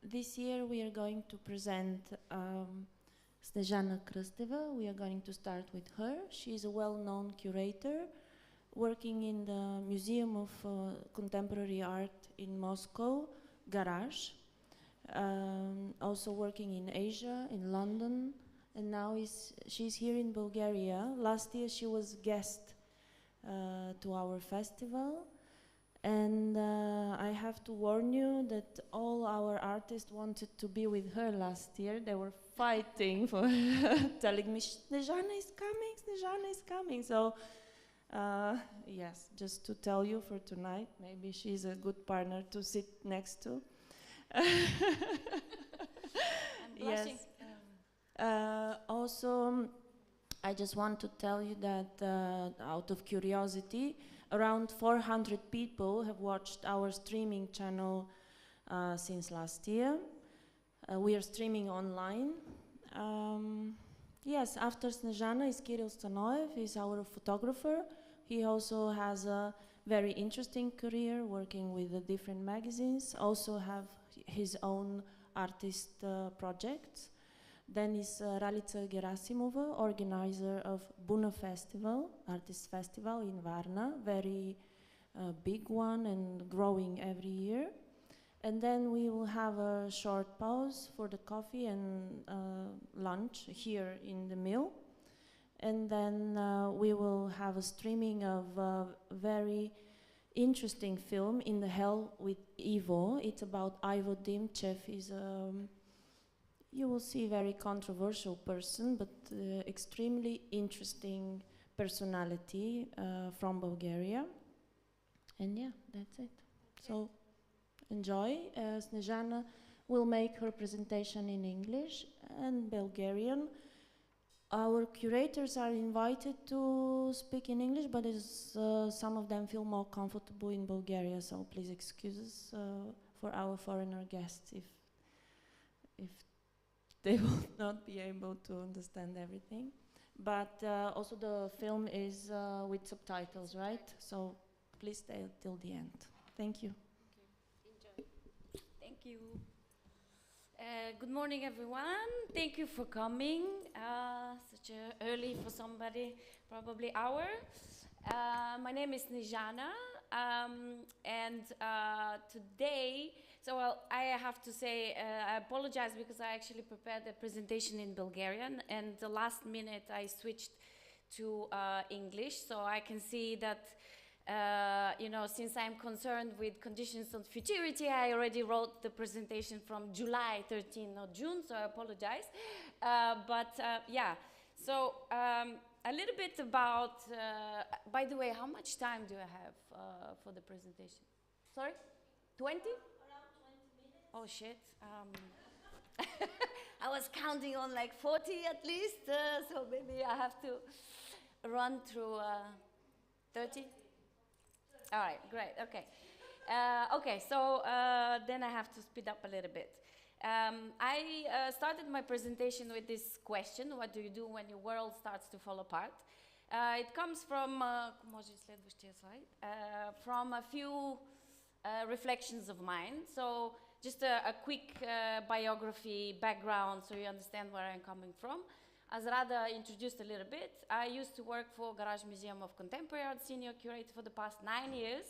This year we are going to present Snezhana Krsteva. We are going to start with her. She is a well-known curator working in the Museum of Contemporary Art in Moscow, Garage. Also working in Asia, in London, and now she's here in Bulgaria. Last year she was guest to our festival. And I have to warn you that all our artists wanted to be with her last year. They were fighting for telling me, Snezhana is coming, Snezhana is coming. So, yes, just to tell you for tonight, maybe she's a good partner to sit next to. I'm blushing. Yes. Also, I just want to tell you that out of curiosity, around 400 people have watched our streaming channel since last year. We are streaming online. Yes, after Snezhana is Kirill Stanoev. He's our photographer. He also has a very interesting career working with the different magazines, also have his own artist projects. Then is Ralica Gerasimova, organizer of Buna Festival, Artist Festival in Varna, very big one and growing every year. And then we will have a short pause for the coffee and lunch here in the mill. And then we will have a streaming of a very interesting film, In the Hell with Ivo. It's about Ivo Dimchev. He's you will see a very controversial person, but extremely interesting personality from Bulgaria. And yeah, that's it. So enjoy. Snezhana will make her presentation in English and Bulgarian. Our curators are invited to speak in English, but some of them feel more comfortable in Bulgaria, so please excuse us for our foreigner guests if they will not be able to understand everything. But also the film is with subtitles, right? So please stay till the end. Thank you. Okay. Enjoy. Thank you. Good morning, everyone. Thank you for coming. Such a early for somebody, probably hour. My name is Snezhana, and today, so I have to say, I apologize because I actually prepared the presentation in Bulgarian, and the last minute I switched to English, so I can see that you know, since I'm concerned with conditions of futurity, I already wrote the presentation from July 13, not June, so I apologize. Yeah, so a little bit about, by the way, how much time do I have for the presentation? Sorry? 20? Around 20 minutes. Oh, shit. I was counting on like 40 at least, so maybe I have to run through 30. All right, great, okay. Okay, so then I have to speed up a little bit. I started my presentation with this question: what do you do when your world starts to fall apart? It comes from, from a few reflections of mine. So just a quick biography, background, so you understand where I'm coming from. As Rada introduced a little bit, I used to work for Garage Museum of Contemporary Art, senior curator for the past 9 years.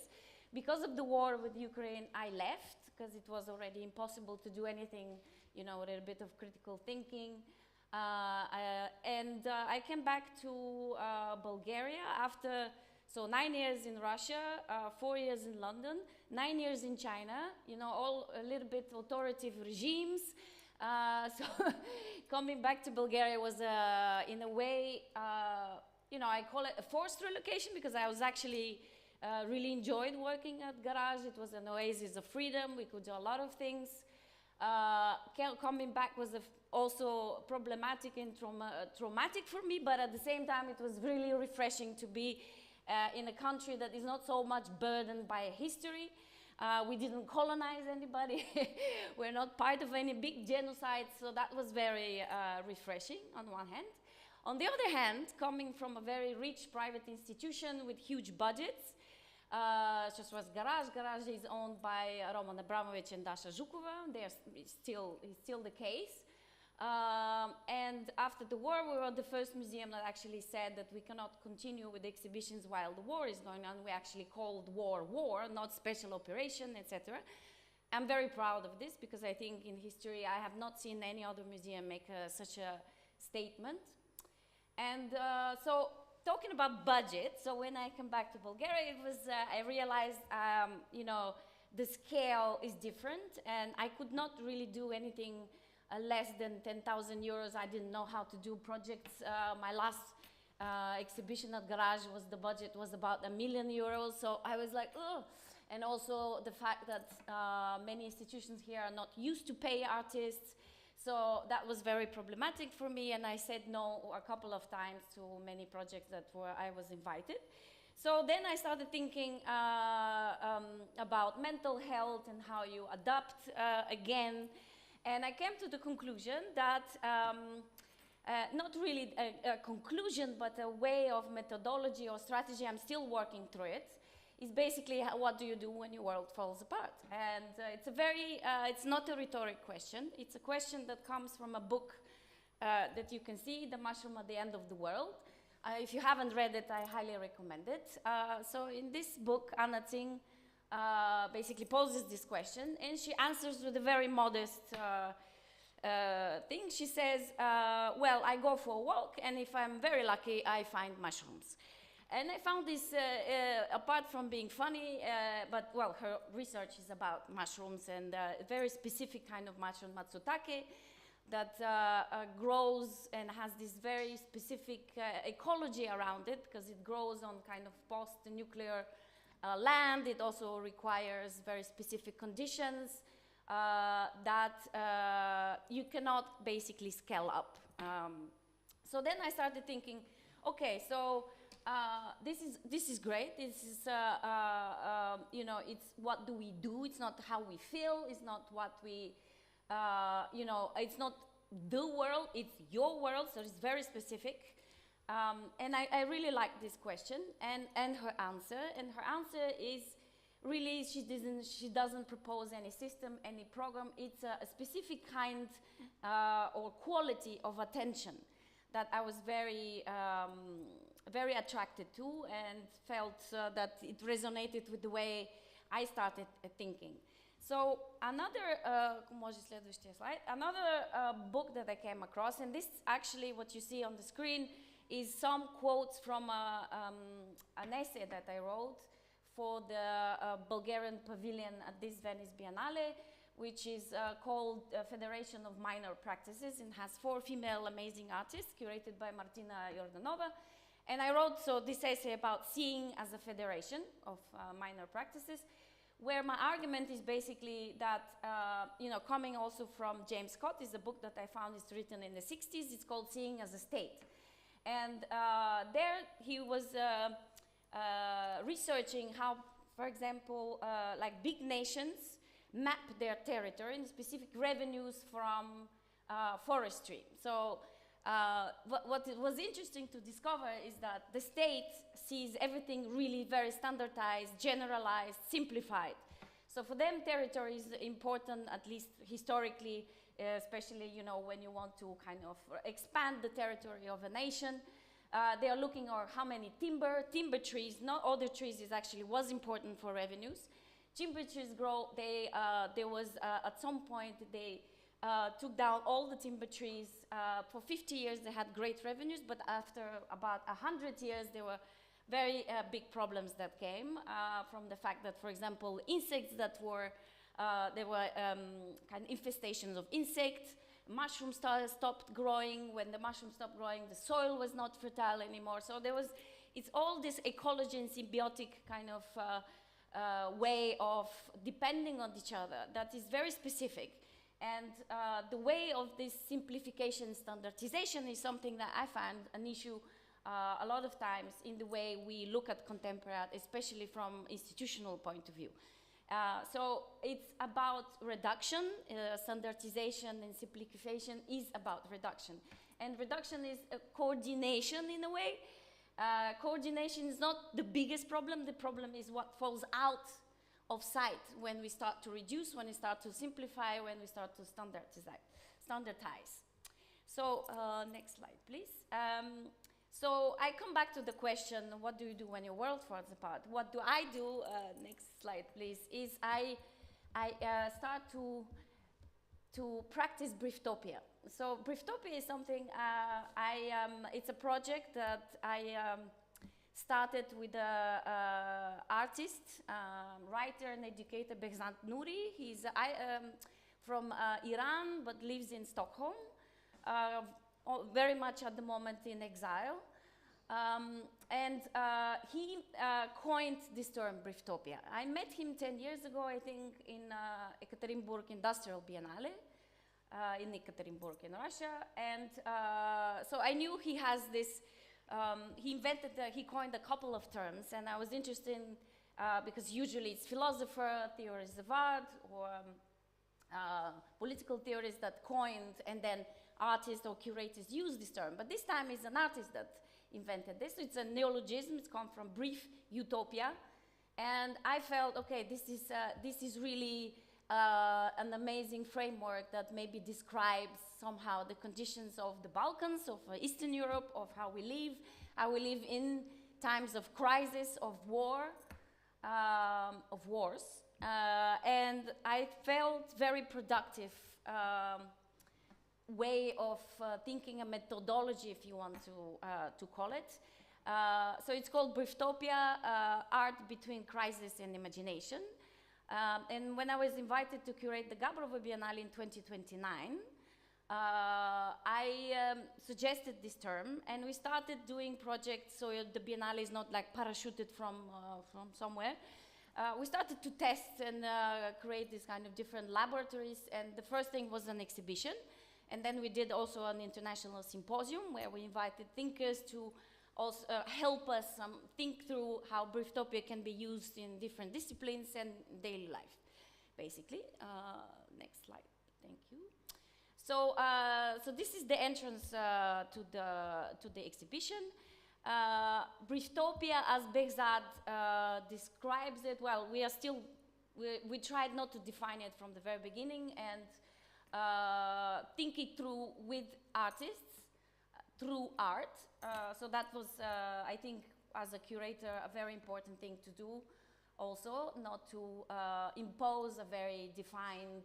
Because of the war with Ukraine, I left, because it was already impossible to do anything, you know, a little bit of critical thinking. I came back to Bulgaria after, so 9 years in Russia, 4 years in London, 9 years in China, you know, all a little bit authoritative regimes. So coming back to Bulgaria was, in a way, you know, I call it a forced relocation, because I was actually really enjoyed working at Garage. It was an oasis of freedom. We could do a lot of things. Coming back was also problematic and traumatic for me, but at the same time, it was really refreshing to be in a country that is not so much burdened by history. We didn't colonize anybody. We're not part of any big genocide, so that was very refreshing on one hand. On the other hand, coming from a very rich private institution with huge budgets, Just was garage. Garage is owned by Roman Abramovich and Dasha Zhukova. It's still the case. And after the war, we were the first museum that actually said that we cannot continue with exhibitions while the war is going on. We actually called war, not special operation, etc. I'm very proud of this because I think in history I have not seen any other museum make such a statement. And so talking about budget, so when I come back to Bulgaria, it was, I realized, you know, the scale is different and I could not really do anything less than 10,000 euros. I didn't know how to do projects. My last exhibition at Garage was, the budget was about €1 million. So I was like, ugh. And also the fact that many institutions here are not used to pay artists. So that was very problematic for me. And I said no a couple of times to many projects that I was invited. So then I started thinking about mental health and how you adapt again. And I came to the conclusion that, not really a conclusion, but a way of methodology or strategy, I'm still working through it, is basically what do you do when your world falls apart? And it's a very, it's not a rhetoric question. It's a question that comes from a book that you can see, The Mushroom at the End of the World. If you haven't read it, I highly recommend it. So in this book, Anna Tsing basically poses this question, and she answers with a very modest thing. She says, well, I go for a walk, and if I'm very lucky, I find mushrooms. And I found this, apart from being funny, but, well, her research is about mushrooms and a very specific kind of mushroom, matsutake, that grows and has this very specific ecology around it, because it grows on kind of post-nuclear land. It also requires very specific conditions that you cannot basically scale up. So then I started thinking, okay, so this is great. This is you know, it's what do we do? It's not how we feel. It's not what we you know, it's not the world. It's your world. So it's very specific. And I really like this question and her answer. And her answer is really, she doesn't propose any system, any program. It's a specific kind or quality of attention that I was very, very attracted to and felt that it resonated with the way I started thinking. So another, another book that I came across, and this actually what you see on the screen is some quotes from an essay that I wrote for the Bulgarian pavilion at this Venice Biennale, which is called Federation of Minor Practices, and has 4 female amazing artists curated by Martina Jordanova. And I wrote this essay about seeing as a federation of minor practices, where my argument is basically that, you know, coming also from James Scott, is a book that I found is written in the 60s. It's called Seeing as a State. And there he was researching how, for example, like big nations map their territory and specific revenues from forestry. So what was interesting to discover is that the state sees everything really very standardized, generalized, simplified. So for them, territory is important, at least historically, especially, you know, when you want to kind of expand the territory of a nation. They are looking at how many timber trees, not other trees was important for revenues. Timber trees grow, there was, at some point, they took down all the timber trees. For 50 years, they had great revenues, but after about 100 years, there were very big problems that came from the fact that, for example, insects that were, there were kind of infestations of insects. Mushrooms stopped growing. When the mushrooms stopped growing, the soil was not fertile anymore. So there was, it's all this ecology and symbiotic kind of way of depending on each other that is very specific. And the way of this simplification, standardization is something that I find an issue a lot of times in the way we look at contemporary art, especially from institutional point of view. So it's about reduction. Standardization and simplification is about reduction. And reduction is a coordination in a way. Coordination is not the biggest problem. The problem is what falls out of sight when we start to reduce, when we start to simplify, when we start to standardize. So next slide, please. So I come back to the question, what do you do when your world falls apart? What do I do? Next slide, please. Is I start to practice Brieftopia. So Brieftopia is something, it's a project that I started with an artist, writer and educator, Behzad Nouri. He's from Iran, but lives in Stockholm, very much at the moment in exile. He coined this term, Brieftopia. I met him 10 years ago, I think, in Ekaterinburg Industrial Biennale, in Ekaterinburg in Russia. And so I knew he has this, he coined a couple of terms, and I was interested in, because usually it's philosopher, theorists of art, or political theorists that coined, and then artists or curators use this term. But this time it's an artist that invented this. It's a neologism. It's come from brief utopia, and I felt, okay, this is really an amazing framework that maybe describes somehow the conditions of the Balkans, of Eastern Europe, of how we live in times of crisis, of war, of wars, and I felt very productive way of thinking, a methodology, if you want to call it. So it's called Brieftopia, Art Between Crisis and Imagination. And when I was invited to curate the Gabrovo Biennale in 2029, I suggested this term, and we started doing projects, so the Biennale is not like parachuted from somewhere. We started to test and create these kind of different laboratories, and the first thing was an exhibition. And then we did also an international symposium where we invited thinkers to also help us think through how Brieftopia can be used in different disciplines and daily life, basically. Next slide, thank you. So, so this is the entrance to the exhibition. Brieftopia, as Behzad describes it, well, we tried not to define it from the very beginning, and think it through with artists, through art. So that was, I think, as a curator, a very important thing to do also, not to impose a very defined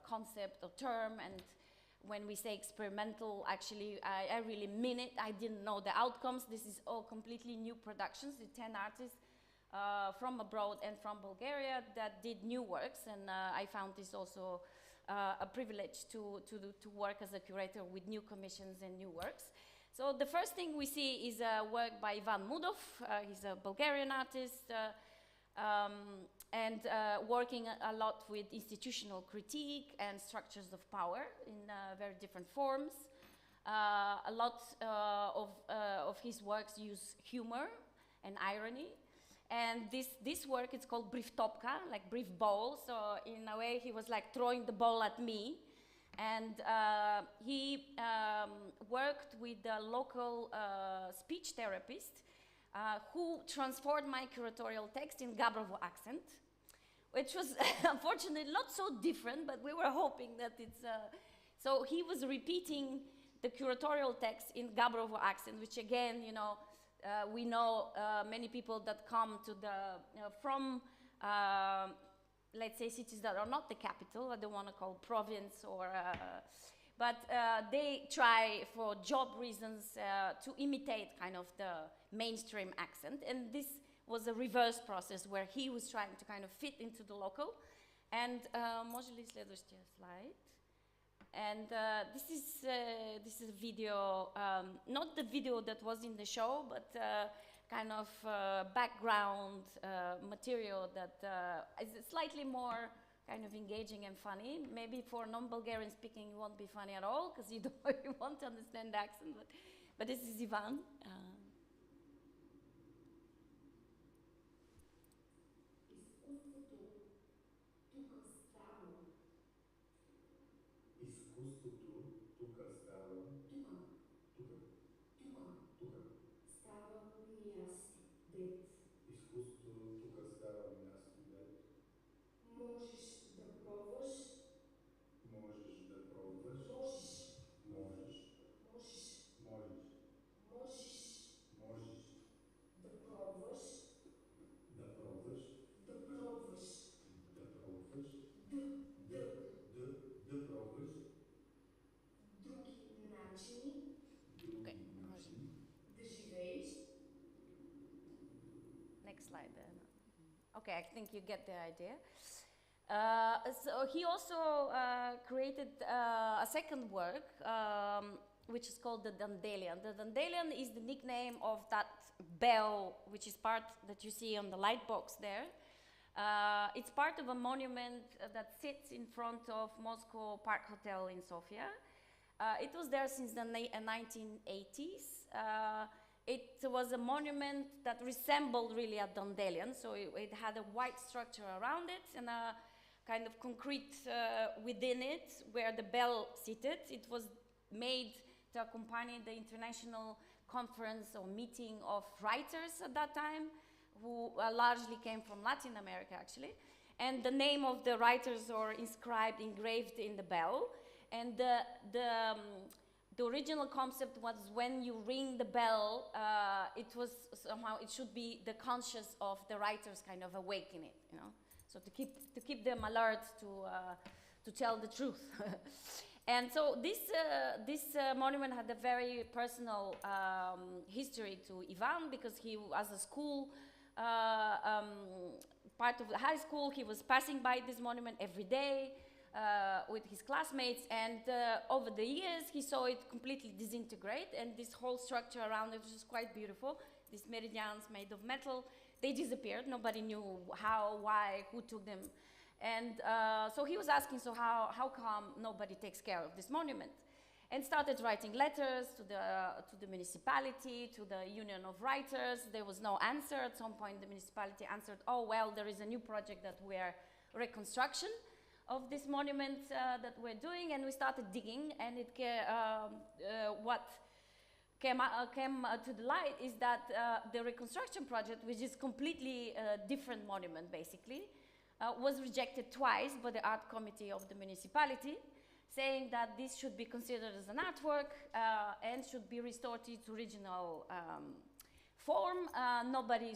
concept or term. And when we say experimental, actually, I really mean it. I didn't know the outcomes. This is all completely new productions with 10 artists from abroad and from Bulgaria that did new works. And I found this also a privilege to work as a curator with new commissions and new works. So the first thing we see is a work by Ivan Mudov. He's a Bulgarian artist and working a lot with institutional critique and structures of power in very different forms. A lot of his works use humor and irony. And this work, it's called Brieftopka, like brief ball. So in a way, he was like throwing the ball at me. And he worked with a local speech therapist who transformed my curatorial text in Gabrovo accent, which was unfortunately not so different, but we were hoping that it's... so he was repeating the curatorial text in Gabrovo accent, which again, you know, we know many people that come to the, from, let's say, cities that are not the capital, I don't want to call province or, but they try for job reasons to imitate kind of the mainstream accent. And this was a reverse process where he was trying to kind of fit into the local. And може ли следващия slide? And this is a video, not the video that was in the show, but kind of background material that is slightly more kind of engaging and funny. Maybe for non-Bulgarian speaking it won't be funny at all, because you won't understand the accent, but this is Ivan. Изкуството тук става Okay, I think you get the idea. So he also created a second work, which is called the Dandelion. The Dandelion is the nickname of that bell, which is part that you see on the light box there. It's part of a monument that sits in front of Moscow Park Hotel in Sofia. It was there since the 1980s. It was a monument that resembled really a dandelion, so it had a white structure around it and a kind of concrete within it where the bell seated. It was made to accompany the international conference or meeting of writers at that time, who largely came from Latin America actually. And the name of the writers are inscribed, engraved in the bell. And the original concept was when you ring the bell, it was somehow, it should be the conscience of the writers kind of awakening, you know? So to keep them alert to tell the truth. And so this monument had a very personal history to Ivan, because he, as a school, part of the high school, he was passing by this monument every day with his classmates, and over the years he saw it completely disintegrate, and this whole structure around it was just quite beautiful. These meridians made of metal, they disappeared. Nobody knew how, why, who took them. And so he was asking, so how come nobody takes care of this monument? And started writing letters to the municipality, to the Union of Writers. There was no answer. At some point the municipality answered, oh well, there is a new project that we're reconstruction of this monument that we're doing, and we started digging, and it what came to the light is that the reconstruction project, which is completely different monument basically, was rejected twice by the art committee of the municipality, saying that this should be considered as an artwork and should be restored to its original form. Nobody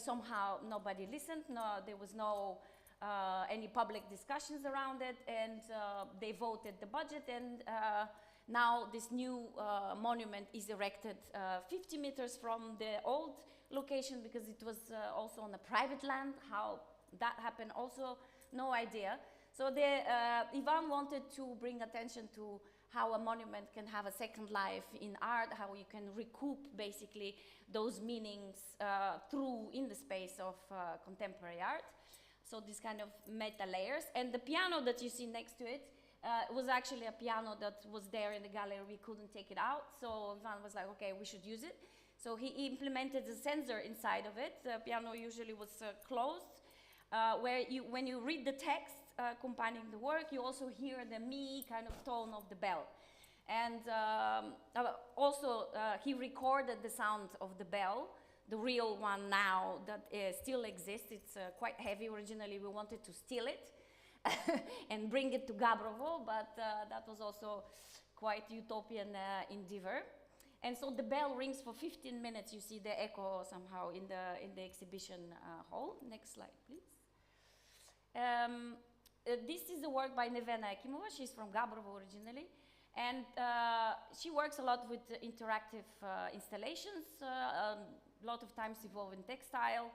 listened. No, there was no any public discussions around it, and they voted the budget, and now this new monument is erected 50 meters from the old location, because it was also on a private land. How that happened also, no idea. So Ivan wanted to bring attention to how a monument can have a second life in art, how you can recoup basically those meanings in the space of contemporary art. So this kind of meta layers. And the piano that you see next to it was actually a piano that was there in the gallery. We couldn't take it out. So Ivan was like, okay, we should use it. So he implemented a sensor inside of it. The piano usually was closed, where when you read the text accompanying the work, you also hear the me kind of tone of the bell. And also he recorded the sound of the bell, the real one now that still exists. It's quite heavy. Originally we wanted to steal it and bring it to Gabrovo, but that was also quite utopian endeavor. And so the bell rings for 15 minutes. You see the echo somehow in the exhibition hall. Next slide, please. This is a work by Nevena Ekimova. She's from Gabrovo originally, and she works a lot with interactive installations, a lot of times involving textile.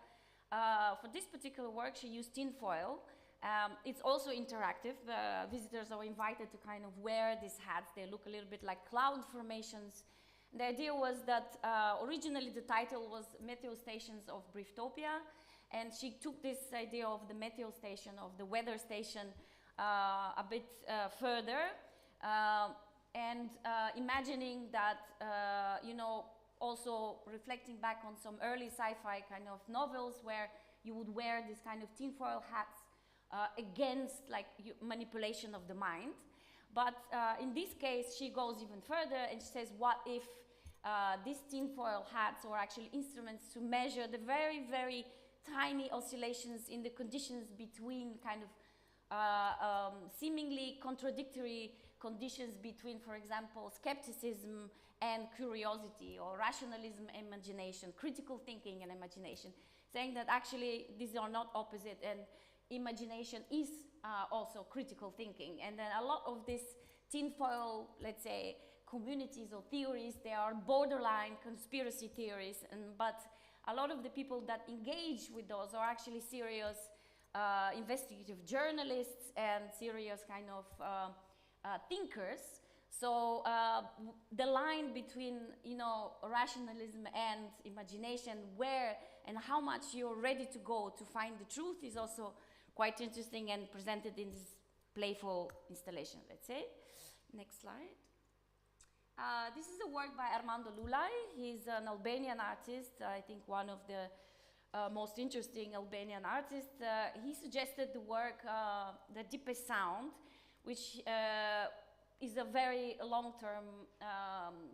For this particular work, she used tin foil. It's also interactive. Visitors are invited to kind of wear these hats. They look a little bit like cloud formations. The idea was that originally the title was Meteo Stations of Brieftopia, and she took this idea of the meteo station, of the weather station, a bit further, and imagining that, you know, also reflecting back on some early sci-fi kind of novels where you would wear this kind of tinfoil hats against like manipulation of the mind. But in this case, she goes even further and she says, what if these tinfoil hats are actually instruments to measure the very, very tiny oscillations in the conditions between kind of seemingly contradictory conditions between, for example, skepticism and curiosity, or rationalism and imagination, critical thinking and imagination, saying that actually these are not opposite, and imagination is also critical thinking. And then a lot of these tinfoil, let's say, communities or theories, they are borderline conspiracy theories, but a lot of the people that engage with those are actually serious investigative journalists and serious kind of thinkers. So the line between, you know, rationalism and imagination, where and how much you're ready to go to find the truth, is also quite interesting and presented in this playful installation, let's say. Next slide. This is a work by Armando Lulai. He's an Albanian artist, I think one of the most interesting Albanian artists. He suggested the work, The Deepest Sound, which is a very long-term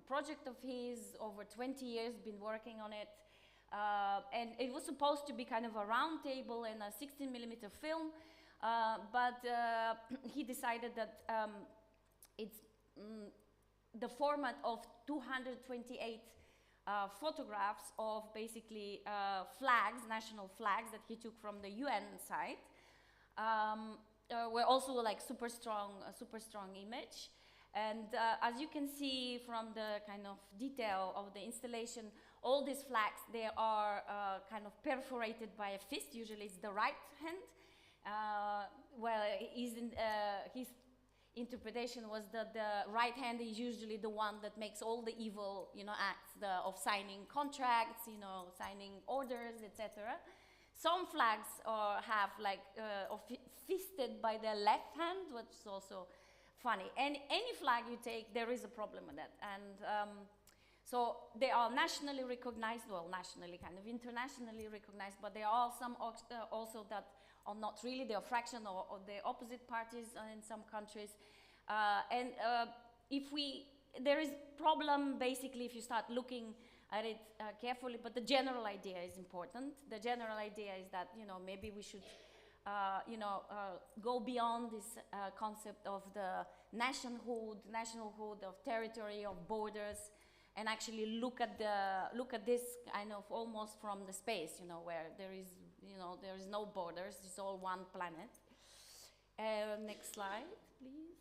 project of his, over 20 years been working on it. And it was supposed to be kind of a round table and a 16mm film, but he decided that it's the format of 228 photographs of basically flags, national flags that he took from the UN site, were also like super strong image. And as you can see from the kind of detail of the installation, all these flags, they are kind of perforated by a fist. Usually it's the right hand. Well, his interpretation was that the right hand is usually the one that makes all the evil, you know, acts of signing contracts, you know, signing orders, etc. Some flags have like fisted by the left hand, which is also funny. And any flag you take, there is a problem with that. And so they are nationally recognized, well, nationally, kind of internationally recognized, but there are some also that are not really, they are fraction or the opposite parties in some countries. There is problem basically if you start looking at it carefully, but the general idea is important. The general idea is that, you know, maybe we should go beyond this concept of the nationhood of territory, of borders, and actually look at this kind of almost from the space, you know, where there is no borders, it's all one planet. Next slide, please.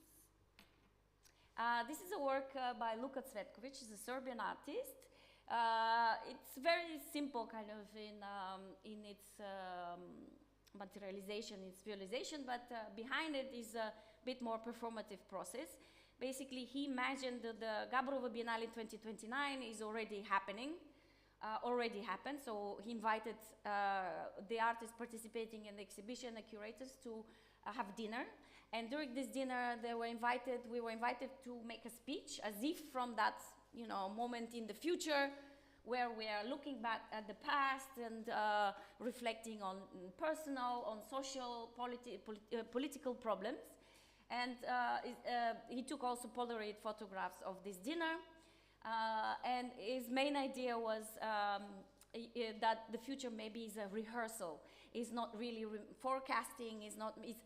This is a work by Luka Cvetkovic, he's a Serbian artist. It's very simple kind of in its materialization, its visualization, but behind it is a bit more performative process. Basically, he imagined that the Gabrovo Biennale 2029 is already happening, already happened, so he invited the artists participating in the exhibition, the curators, to have dinner. And during this dinner, we were invited to make a speech, as if from that, you know, moment in the future, where we are looking back at the past and reflecting on personal, on social, political problems. And he took also Polaroid photographs of this dinner. And his main idea was that the future maybe is a rehearsal. It's not really forecasting, it's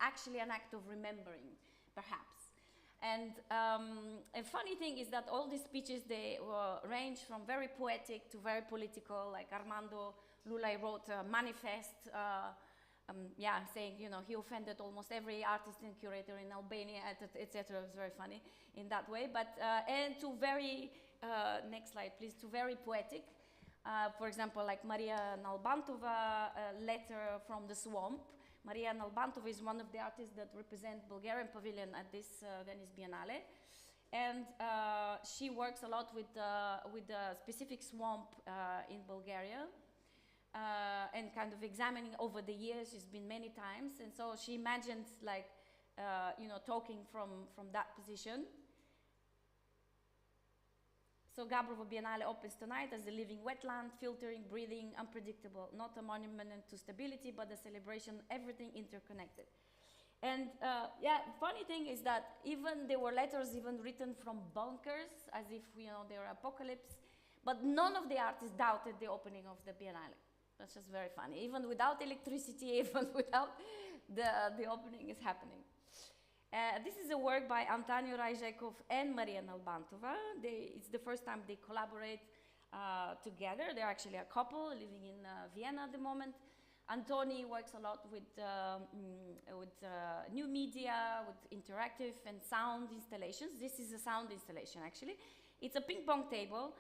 actually an act of remembering, perhaps. And a funny thing is that all these speeches, they range from very poetic to very political, like Armando Lulai wrote a manifest, saying, you know, he offended almost every artist and curator in Albania, etc. It was very funny in that way. But, and to very, next slide please, to very poetic. For example, like Maria Nalbantova, Letter from the Swamp. Maria Nalbantova is one of the artists that represent Bulgarian pavilion at this Venice Biennale. And she works a lot with the specific swamp in Bulgaria. And kind of examining over the years, she's been many times. And so she imagined like, you know, talking from that position. So Gabrovo Biennale opens tonight as a living wetland, filtering, breathing, unpredictable, not a monument to stability, but a celebration, everything interconnected. And funny thing is that even there were letters even written from bunkers, as if, you know, they were apocalypse, but none of the artists doubted the opening of the Biennale. That's just very funny. Even without electricity, even without the opening is happening. This is a work by Antonio Rajekov and Maria Nalbantova. It's the first time they collaborate together. They're actually a couple living in Vienna at the moment. Antoni works a lot with new media, with interactive and sound installations. This is a sound installation, actually. It's a ping pong table,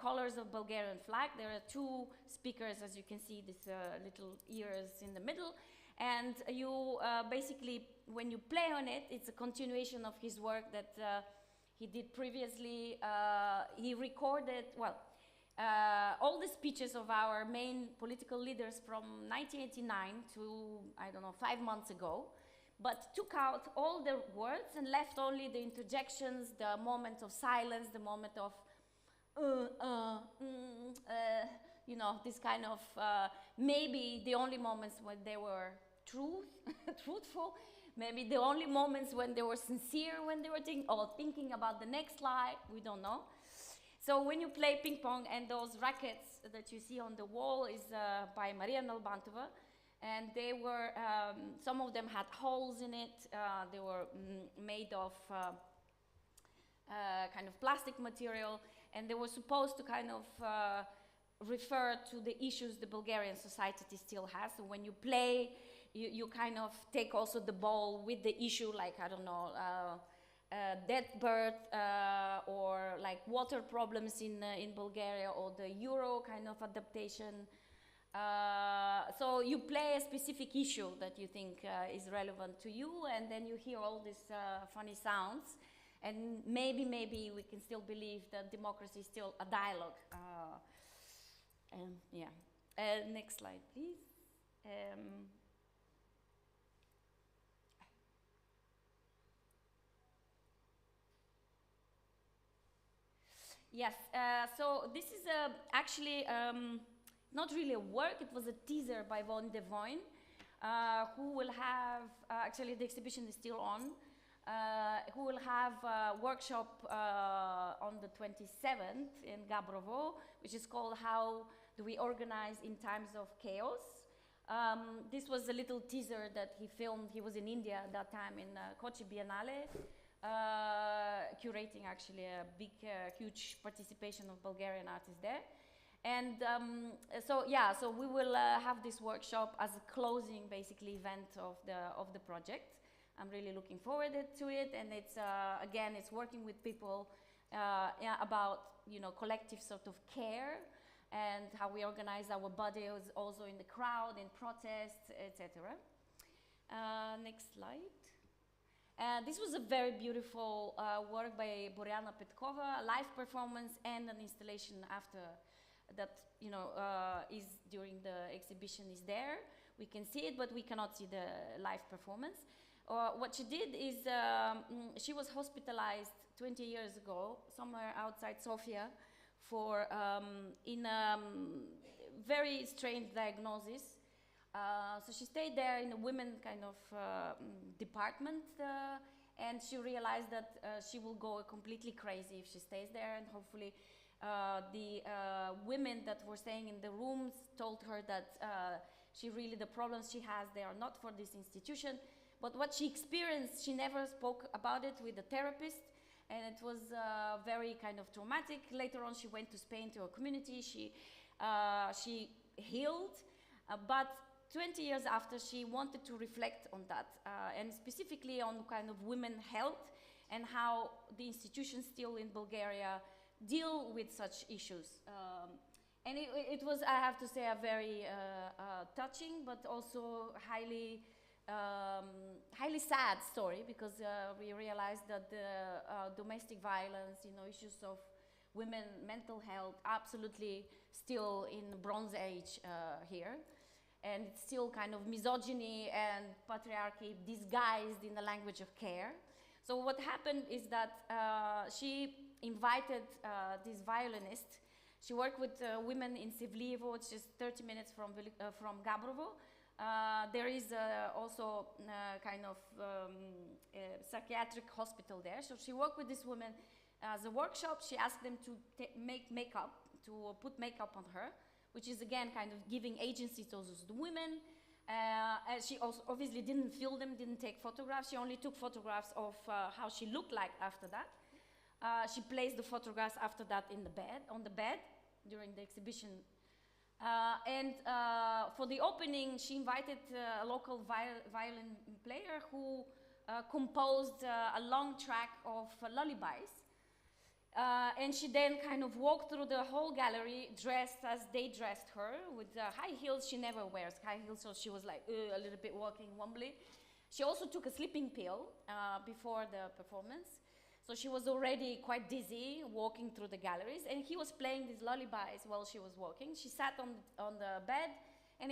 colors of Bulgarian flag. There are two speakers, as you can see, these little ears in the middle. And you basically, when you play on it, it's a continuation of his work that he did previously. He recorded, well, all the speeches of our main political leaders from 1989 to, I don't know, 5 months ago, but took out all the words and left only the interjections, the moment of silence, the moment of you know, this kind of, maybe the only moments when they were truthful, maybe the only moments when they were sincere, when they were thinking about the next slide, we don't know. So when you play ping pong, and those rackets that you see on the wall is by Maria Nalbantova, and they were, some of them had holes in it, they were made of kind of plastic material, and they were supposed to kind of refer to the issues the Bulgarian society still has. So when you play, you kind of take also the ball with the issue, like, I don't know, death birth, or like water problems in Bulgaria, or the euro kind of adaptation. So you play a specific issue that you think is relevant to you, and then you hear all these funny sounds, and maybe we can still believe that democracy is still a dialogue. Yeah. Next slide, please. Yes, so this is actually not really a work, it was a teaser by Von de Voin, who will have, actually the exhibition is still on, who will have a workshop on the 27th in Gabrovo, which is called How Do We Organize in Times of Chaos. This was a little teaser that he filmed. He was in India at that time in Kochi Biennale, curating actually a big, huge participation of Bulgarian artists there. And so yeah, so we will have this workshop as a closing, basically, event of the project. I'm really looking forward to it, and it's again, it's working with people yeah, about, you know, collective sort of care, and how we organize our bodies also in the crowd, in protests, etc. Next slide. This was a very beautiful work by Boriana Petkova, a live performance and an installation after that, you know, is during the exhibition is there. We can see it, but we cannot see the live performance. What she did is she was hospitalized 20 years ago, somewhere outside Sofia, for in very strange diagnosis. So she stayed there in a women kind of department, and she realized that she will go completely crazy if she stays there, and hopefully the women that were staying in the rooms told her that the problems she has, they are not for this institution. But what she experienced, she never spoke about it with a therapist, and it was very kind of traumatic. Later on, she went to Spain to a community. She healed, but 20 years after, she wanted to reflect on that, and specifically on kind of women health and how the institutions still in Bulgaria deal with such issues. And it was, I have to say, a very touching, but also highly sad story, because we realized that the domestic violence, you know, issues of women mental health, absolutely still in the Bronze Age here. And it's still kind of misogyny and patriarchy disguised in the language of care. So what happened is that she invited this violinist. She worked with women in Sivlievo, which is 30 minutes from Gabrovo. There is also kind of psychiatric hospital there. So she worked with this woman as a workshop. She asked them to make makeup, to put makeup on her, which is again kind of giving agency to those women. And she also obviously didn't film them, didn't take photographs. She only took photographs of how she looked like after that. She placed the photographs after that on the bed during the exhibition. And for the opening, she invited a local violin player who composed a long track of lullabies. And she then kind of walked through the whole gallery dressed as they dressed her, with high heels. She never wears high heels, so she was like a little bit walking wobbly. She also took a sleeping pill before the performance, so she was already quite dizzy walking through the galleries, and he was playing these lullabies while she was walking. She sat on the bed, and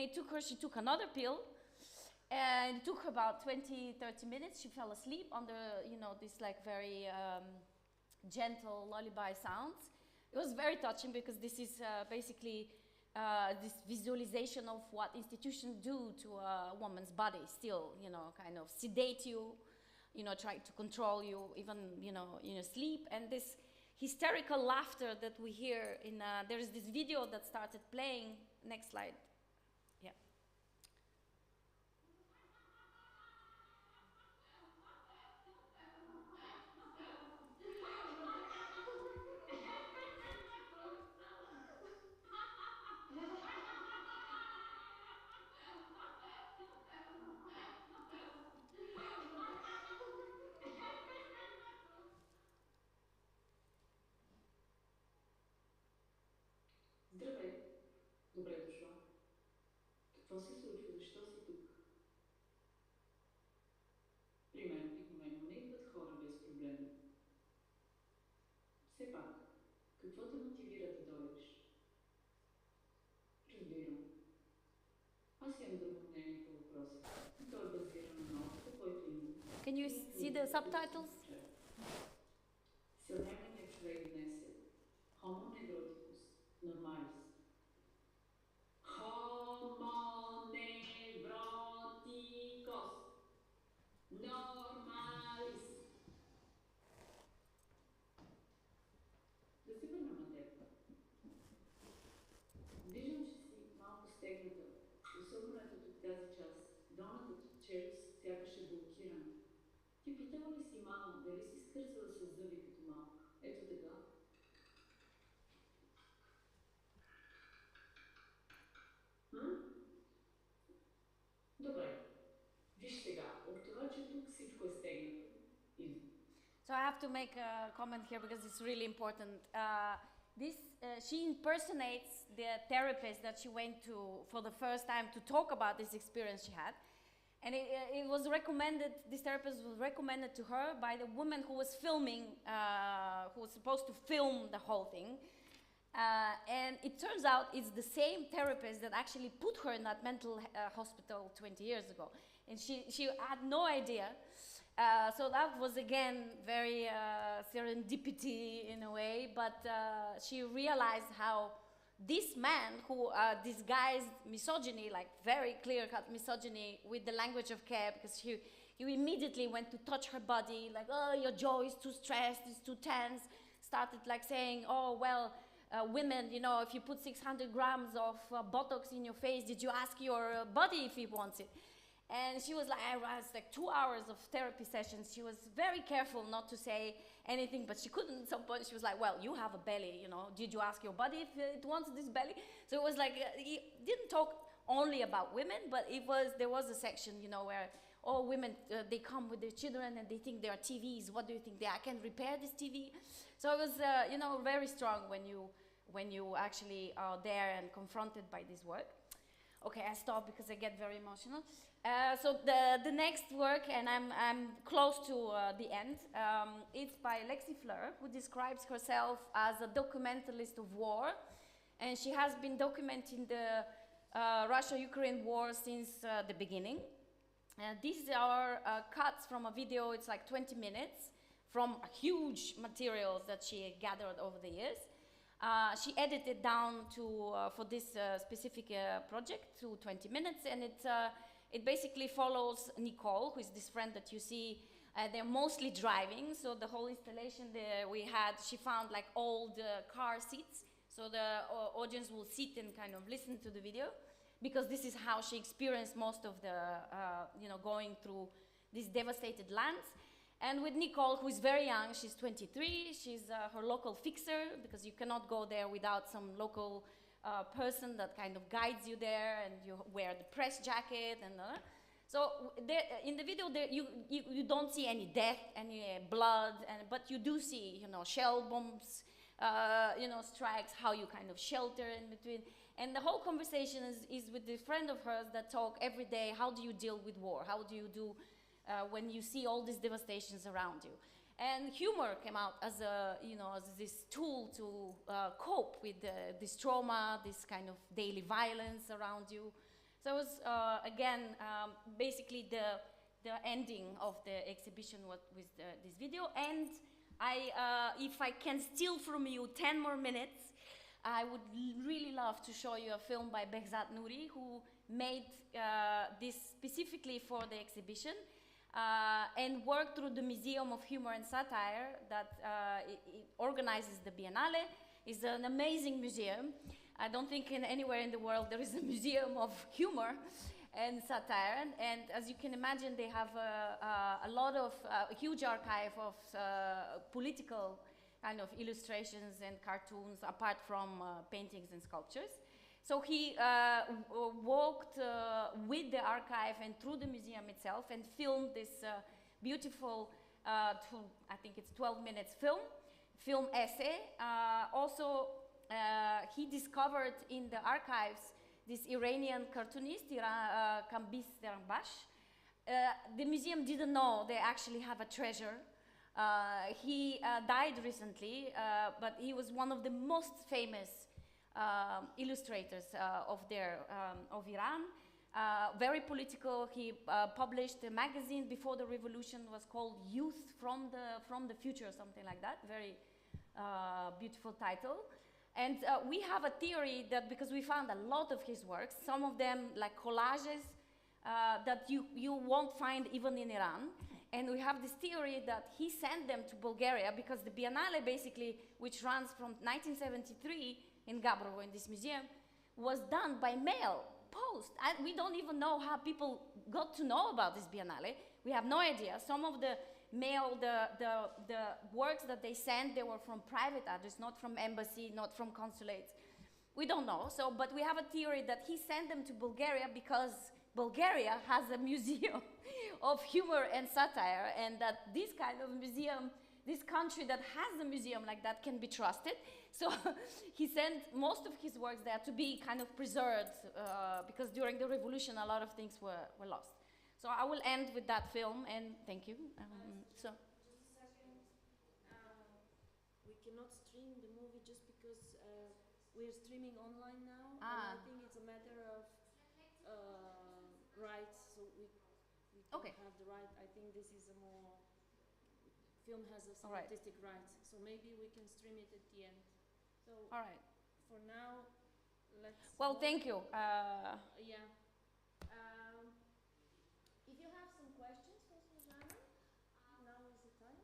she took another pill, and it took her about 20, 30 minutes. She fell asleep under, this like very gentle lullaby sounds. It was very touching because this is basically this visualization of what institutions do to a woman's body still, kind of sedate you, try to control you even, in your sleep. And this hysterical laughter that we hear there is this video that started playing. Next slide. Yeah. Здравей! Добре дошла. Какво се случва? Защо си тук? При мен обикновено не идват хора без проблеми. Все пак, какво те мотивира да дойдеш? Разбирам. Аз имам друго мнение по въпроса. Той е базиран на опита, който имам. Can you see the subtitles? Съвременният човек днес е Homo nevroticus normalis. Homo nevroticus normalis. Да се върнем на теб. Виждам, че си малко стегната. Особено ето тук тази част. Долната ти челюст сякаш е блокирана. Ти питала ли си мама, дали си скърсала с зъби като малко? Ето така. Добре. Виж сега, от това, че тук всичко е стегнато. So I have to make a comment here because it's really important. She impersonates the therapist that she went to for the first time to talk about this experience she had. And it was recommended, this therapist was recommended to her by the woman who was filming, who was supposed to film the whole thing. And it turns out it's the same therapist that actually put her in that mental hospital 20 years ago. And she had no idea. So that was again very serendipity in a way, but she realized how this man who disguised misogyny, like very clear-cut misogyny with the language of care, because he immediately went to touch her body, like, oh, your jaw is too stressed, it's too tense, started like saying, oh, well, women, if you put 600 grams of Botox in your face, did you ask your body if he wants it? And she was like, I was like 2 hours of therapy sessions. She was very careful not to say anything, but she couldn't at some point. She was like, well, you have a belly, did you ask your body if it wants this belly? So it was like, he didn't talk only about women, but there was a section, where all women, they come with their children and they think they are TVs. What do you think? I can repair this TV? So it was, very strong when you actually are there and confronted by this work. Okay, I stop because I get very emotional. So the next work, and I'm close to the end, it's by Lexi Fleur, who describes herself as a documentalist of war, and she has been documenting the Russia-Ukraine war since the beginning. These are cuts from a video. It's like 20 minutes from huge materials that she gathered over the years. She edited down for this specific project to 20 minutes, and it basically follows Nicole, who is this friend that you see. They're mostly driving, so the whole installation she found like old car seats, so the audience will sit and kind of listen to the video, because this is how she experienced most of the, going through these devastated lands. And with Nicole, who is very young, she's 23, she's her local fixer, because you cannot go there without some local person that kind of guides you there, and you wear the press jacket. And So in the video, you don't see any death, any blood, but you do see, you know, shell bombs, you know, strikes, how you kind of shelter in between. And the whole conversation is with this friend of hers that talk every day, how do you deal with war? How do you do when you see all these devastations around you? And humor came out as a, you know, as this tool to cope with this trauma, this kind of daily violence around you. So it was, again, basically the ending of the exhibition with this video. And if I can steal from you 10 more minutes, I would really love to show you a film by Behzat Nouri, who made this specifically for the exhibition and worked through the Museum of Humor and Satire that it organizes the Biennale. It's an amazing museum. I don't think anywhere in the world there is a museum of humor and satire. And as you can imagine, they have a lot of, a huge archive of political kind of illustrations and cartoons, apart from paintings and sculptures. So he walked with the archive and through the museum itself and filmed this beautiful, I think it's 12 minutes film essay. Also, he discovered in the archives this Iranian cartoonist, Kambis Deranbash. The museum didn't know they actually have a treasure. He died recently, but he was one of the most famous illustrators of Iran. Very political. He published a magazine before the revolution, was called Youth from the Future, something like that. Very beautiful title. And we have a theory that, because we found a lot of his works, some of them like collages that you won't find even in Iran. And we have this theory that he sent them to Bulgaria because the Biennale, basically, which runs from 1973 in Gabrovo, in this museum, was done by mail, post. And we don't even know how people got to know about this Biennale. We have no idea. Some of the mail, the works that they sent, they were from private address, not from embassy, not from consulates. We don't know. So, but we have a theory that he sent them to Bulgaria because Bulgaria has a museum of humor and satire, and that this kind of museum, this country that has a museum like that, can be trusted. So he sent most of his works there to be kind of preserved because during the revolution a lot of things were lost. So I will end with that film, and thank you. Just a second. We cannot stream the movie just because we're streaming online now, and I think it's a matter of rights, so we don't have the right. I think this is a more, film has some artistic rights, so maybe we can stream it at the end. So all right. For now, let's. Well, thank you. Yeah. If you have some questions for Snежана, now is the time.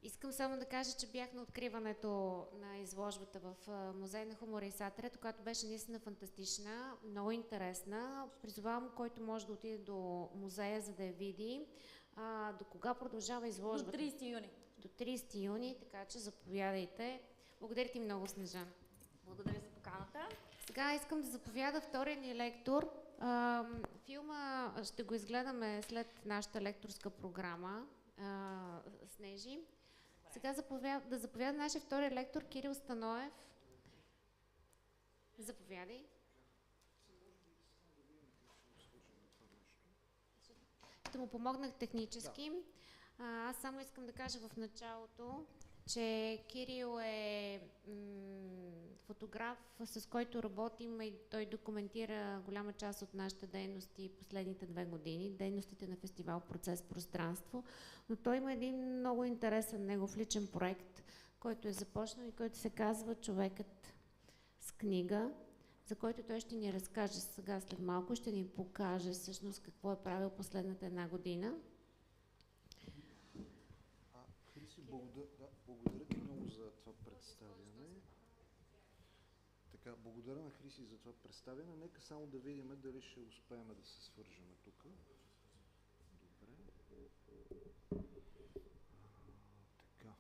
Искам само да кажа, че бях на откриването на изложбата в Музей на хумора и сатирата, която беше наистина фантастична, много интересна. Призовавам който може да отиде до музея, за да я види. До кога продължава изложбата? До 30 юни. До 30 юни, така че заповядайте. Благодаря ти много, Снежана. Благодаря за поканата. Сега искам да заповяда втория ни лектор. Филма ще го изгледаме след нашата лекторска програма. Снежи. Сега да заповяда нашия втори лектор Кирил Станоев. Заповядай. Ще му помогнах технически. Аз само искам да кажа в началото, че Кирил е фотограф, с който работим и той документира голяма част от нашите дейности последните 2 години, дейностите на фестивал Процес пространство, но той има един много интересен негов личен проект, който е започнал и който се казва Човекът с книга, за който той ще ни разкаже сега след малко, ще ни покаже всъщност какво е правил последната 1 година. Благодаря ти много за това представяне. Така, благодаря на Хриси за това представяне. Нека само да видим дали ще успеем да се свържем тук. Добре. Така.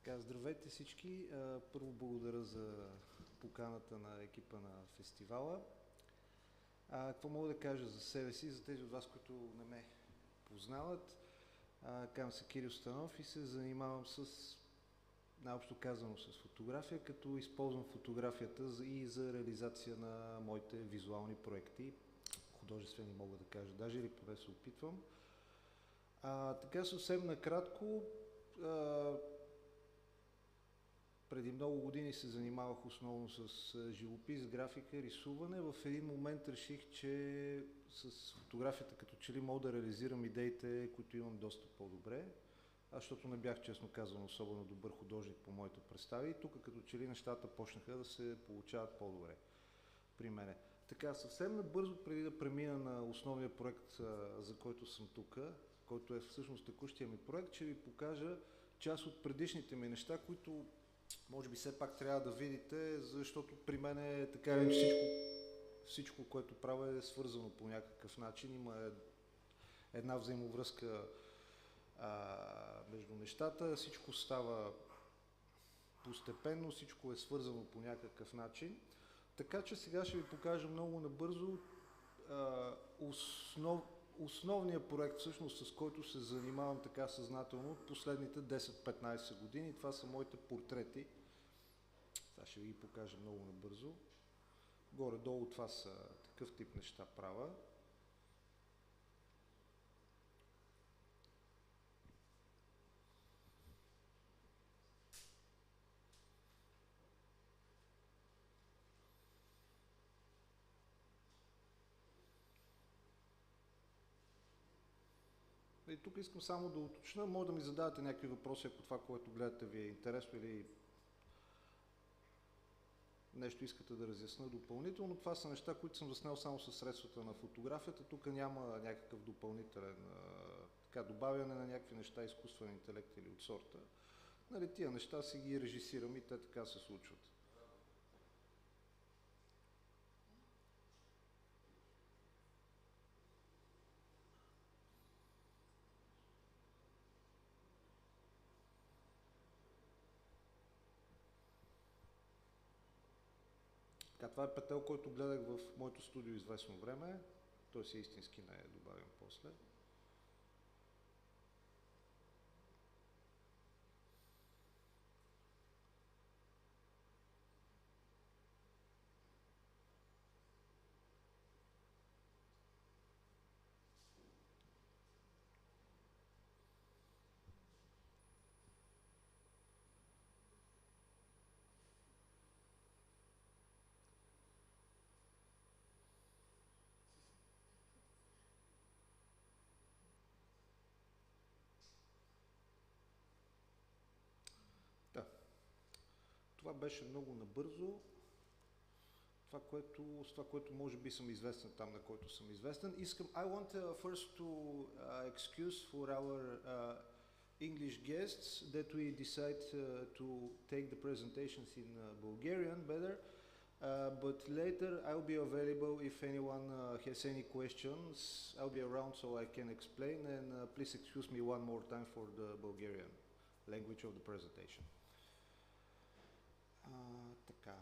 Така, здравейте всички. Първо благодаря за поканата на екипа на фестивала. Какво мога да кажа за себе си, за тези от вас, които не ме познават? Казвам се Кирил Станов и се занимавам с, най-общо казано, с фотография, като използвам фотографията и за реализация на моите визуални проекти. Художествени мога да кажа, даже или поне се опитвам. Така съвсем накратко, преди много години се занимавах основно с живопис, графика, рисуване. В един момент реших, че с фотографията като че ли мога да реализирам идеите, които имам доста по-добре. Защото не бях, честно казано, особено добър художник по моите представи. И тук като че ли нещата почнаха да се получават по-добре при мене. Така, съвсем набързо, преди да премина на основния проект, за който съм тук, който е всъщност текущия ми проект, ще ви покажа част от предишните ми неща, които може би все пак трябва да видите, защото при мен е така, всичко, което правя е свързано по някакъв начин. Има една взаимовръзка между нещата, всичко става постепенно, всичко е свързано по някакъв начин. Така че сега ще ви покажа много набързо основният проект, всъщност, с който се занимавам така съзнателно от последните 10-15 години. Това са моите портрети. Сега ще ви ги покажа много набързо. Горе-долу това са такъв тип неща правя. И тук искам само да уточня, може да ми задавате някакви въпроси, ако това, което гледате, ви е интересно или нещо искате да разясня допълнително. Това са неща, които съм заснел само със средствата на фотографията. Тук няма някакъв допълнителен добавяне на някакви неща, изкуствен интелект или от сорта. Нали, тия неща си ги режисирам и те така се случват. Това е петел, който гледах в моето студио известно време. Той си истински не е добавен после. Това беше много набързо. С това, което може би съм известен там, на който съм известен. I want first to excuse for our English guests that we decide to take the presentations in Bulgarian better. But later I'll be available if anyone has any questions. I'll be around so I can explain, and please excuse me one more time for the Bulgarian language of the presentation. Така.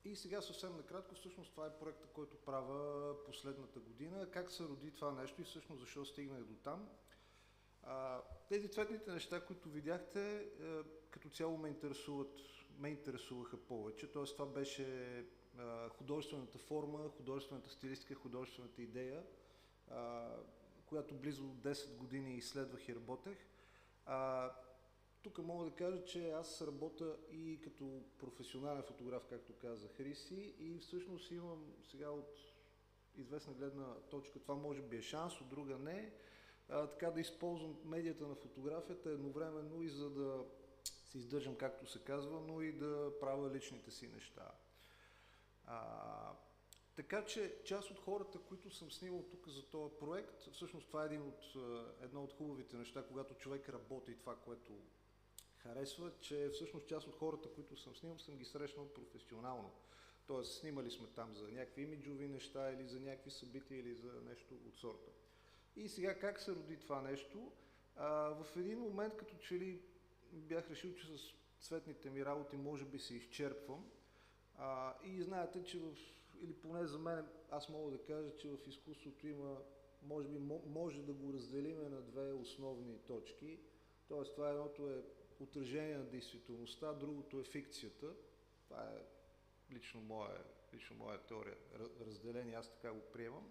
И сега съвсем накратко, всъщност това е проектът, който правя последната година. Как се роди това нещо и всъщност защо стигнах до там? Тези цветните неща, които видяхте, като цяло ме интересуваха повече. Тоест това беше художествената форма, художествената стилистика, художествената идея, която близо 10 години изследвах и работех. Тук мога да кажа, че аз работя и като професионален фотограф, както каза Хриси, и всъщност имам сега от известна гледна точка, това може би е шанс, от друга не, така да използвам медията на фотографията едновременно и за да се издържам, както се казва, но и да правя личните си неща. Така че част от хората, които съм снимал тук за този проект, всъщност това е едно от хубавите неща, когато човек работи това, което харесва, че всъщност част от хората, които съм ги срещнал професионално. Тоест снимали сме там за някакви имиджови неща или за някакви събития или за нещо от сорта. И сега как се роди това нещо? В един момент, като че ли бях решил, че с цветните ми работи може би се изчерпвам. И знаете, че или поне за мен, аз мога да кажа, че в изкуството има, може би може да го разделиме на две основни точки. Тоест, това едното е отражение на действителността, другото е фикцията. Това е лично моя теория, разделение, аз така го приемам.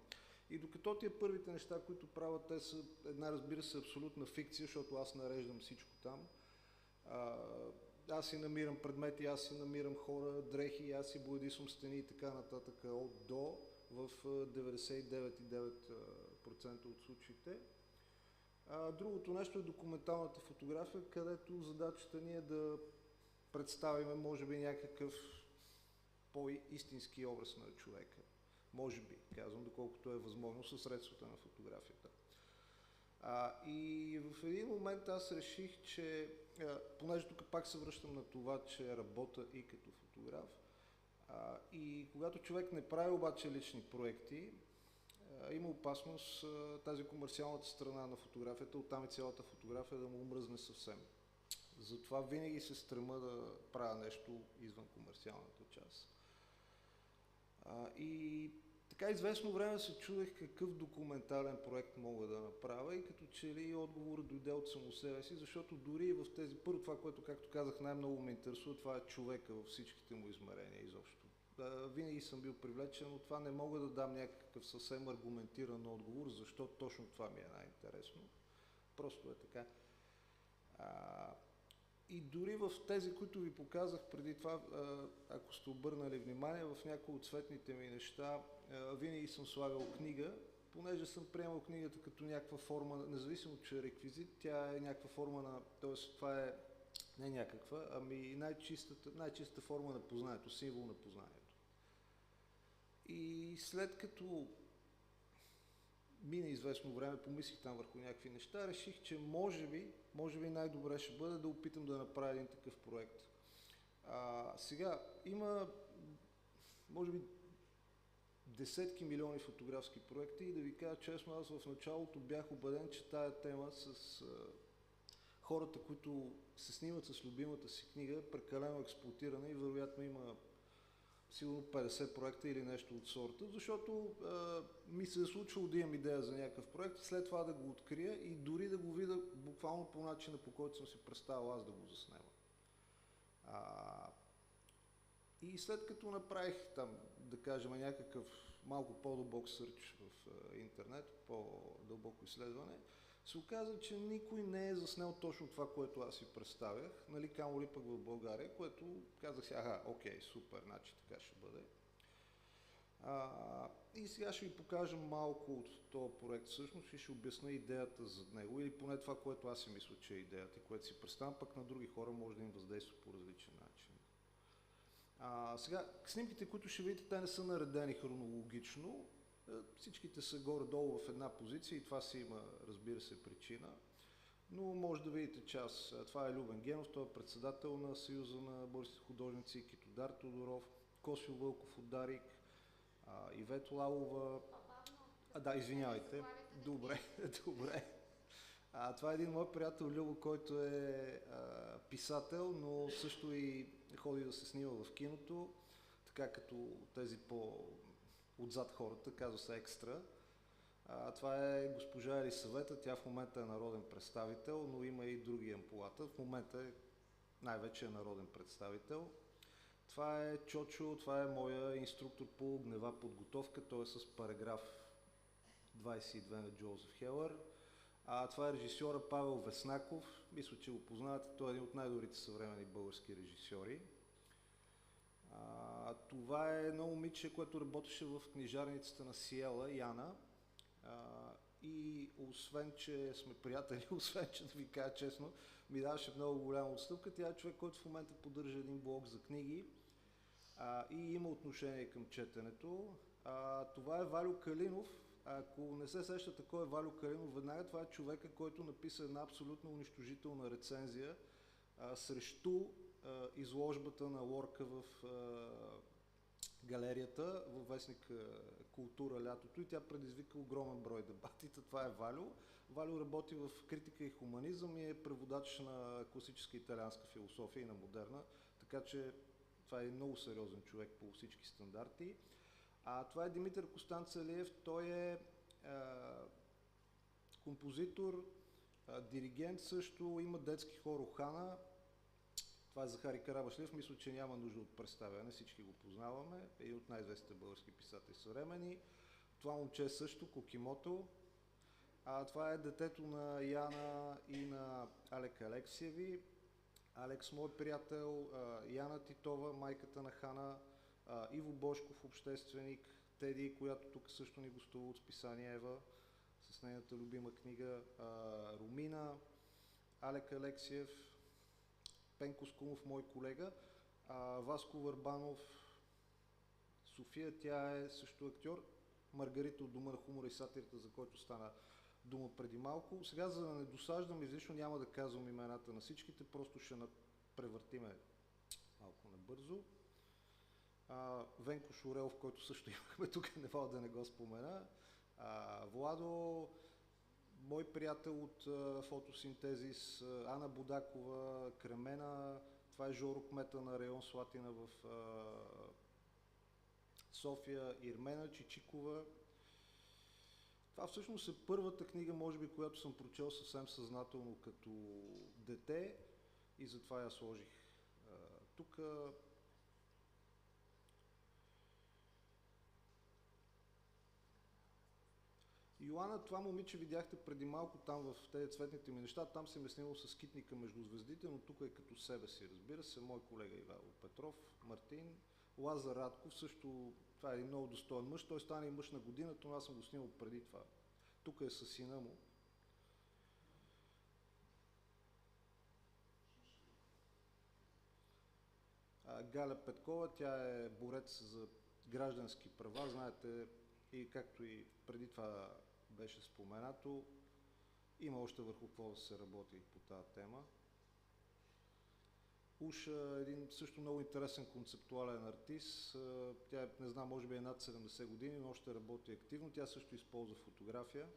И докато тия първите неща, които правят, те са една, разбира се, абсолютна фикция, защото аз нареждам всичко там. Аз си намирам предмети, аз си намирам хора, дрехи, аз си боядисвам стени и така нататък от до в 99,9% от случаите. Другото нещо е документалната фотография, където задачата ни е да представим, може би, някакъв по-истински образ на човека. Може би, казвам, доколкото е възможно със средствата на фотографията. И в един момент аз реших, че, понеже тук пак се връщам на това, че работя и като фотограф, и когато човек не прави обаче лични проекти, има опасност тази комерциалната страна на фотографията, оттам и цялата фотография да му омръзне съвсем. Затова винаги се стрема да правя нещо извън комерциалната част. И така известно време се чудех какъв документален проект мога да направя и като че ли отговорът дойде от само себе си, защото дори в тези, първо това, което, както казах, най-много ме интересува, това е човека във всичките му измерения изобщо. Винаги съм бил привлечен, но това не мога да дам някакъв съвсем аргументиран отговор, защо точно това ми е най-интересно. Просто е така. И дори в тези, които ви показах преди това, ако сте обърнали внимание, в някои от цветните ми неща, винаги съм слагал книга, понеже съм приемал книгата като някаква форма, независимо, че е реквизит, тя е някаква форма на, т.е. това е не някаква, ами най-чистата форма на познанието, символ на познанието. И след като мине известно време, помислих там върху някакви неща, реших, че може би най-добре ще бъде да опитам да направя един такъв проект. Сега, има, може би, десетки милиони фотографски проекти и да ви кажа честно, аз в началото бях убеден, че тая тема с хората, които се снимат с любимата си книга, е прекалено експлоатирана и вероятно има сигурно 50 проекта или нещо от сорта, защото ми се е случвало да имам идея за някакъв проект, след това да го открия и дори да го видя буквално по начина, по който съм си представил аз да го заснема. И след като направих там, да кажем, някакъв малко по-дълбок сърч в интернет, по-дълбоко изследване, се оказа, че никой не е заснел точно това, което аз си представях, нали, камо ли пък в България, което казах си, окей, супер, значи така ще бъде. И сега ще ви покажа малко от този проект всъщност и ще обясня идеята за него, или поне това, което аз си мисля, че е идеята и което си представям, пък на други хора може да им въздейства по различен начин. Сега, снимките, които ще видите, те не са наредени хронологично. Всичките са горе-долу в една позиция и това си има, разбира се, причина. Но може да видите част. Това е Любен Генов, той е председател на Съюза на българските художници, Китодар Тодоров, Косио Вълков от Дарик, Ивет Лалова. Извинявайте. Добре. Това е един мой приятел Любо, който е писател, но също и ходи да се снима в киното, така като тези отзад хората, казва се екстра. Това е госпожа Елисавета, тя в момента е народен представител, но има и други ампулата. В момента най-вече народен представител. Това е Чочо, това е моя инструктор по огнева подготовка, той е с параграф 22 на Джозеф Хелър. Това е режисьора Павел Веснаков, мисля, че го познавате, той е един от най-добрите съвременни български режисьори. Това е едно момиче, което работеше в книжарницата на Сиела, Яна. И освен, че сме приятели, освен, че да ви кажа честно, ми даваше много голяма отстъпка. Тя е човек, който в момента поддържа един блог за книги и има отношение към четенето. Това е Валю Калинов. Ако не се сещате кой е Валю Калинов, веднага това е човека, който написа една абсолютно унищожителна рецензия срещу изложбата на Лорка в галерията във вестник Култура лятото и тя предизвика огромен брой дебати. Това е Валю. Валю работи в критика и хуманизъм и е преводач на класическа италианска философия и на модерна, така че това е много сериозен човек по всички стандарти. Това е Димитър Костанцелиев, той е композитор, диригент също, има детски хор Охана. Това е Захари Карабашлиев, мисля, че няма нужда от представяне, всички го познаваме, е от най-известните български писатели съвремени. Това момче е също Кокимото. Това е детето на Яна и на Алек Алексиеви. Алекс, мой приятел, Яна Титова, майката на Хана, Иво Бошков, общественик, Теди, която тук също ни гостува от списание Ева, с нейната любима книга, Румина, Алек Алексиев, Пенко Скумов, мой колега, Васко Върбанов, София, тя е също актьор, Маргарита от Дома на хумора и сатирата, за който стана дума преди малко. Сега, за да не досаждам излишно, няма да казвам имената на всичките, просто ще превъртиме малко набързо. Венко Шорелов, който също имахме тук, не мога да не го спомена. Владо, мой приятел от Фотосинтезис, Ана Будакова, Кремена, това е Жоро, кмета на район Слатина в София, Ирмена Чичикова. Това всъщност е първата книга, може би, която съм прочел съвсем съзнателно като дете и затова я сложих тук. Йоана, това момиче видяхте преди малко там в тези цветните ми неща, там се ме снимал с китника между звездите, но тук е като себе си, разбира се, мой колега Ивайло Петров, Мартин, Лазар Радков, също това е един много достоен мъж, той стане и мъж на годината, но аз съм го снимал преди това. Тук е със сина му. Галя Петкова, тя е борец за граждански права, знаете, и както и преди това беше споменато, има още върху какво да се работи по тази тема. Уша е един също много интересен концептуален артист. Тя, не знам, може би е над 70 години, но още работи активно. Тя също използва фотография.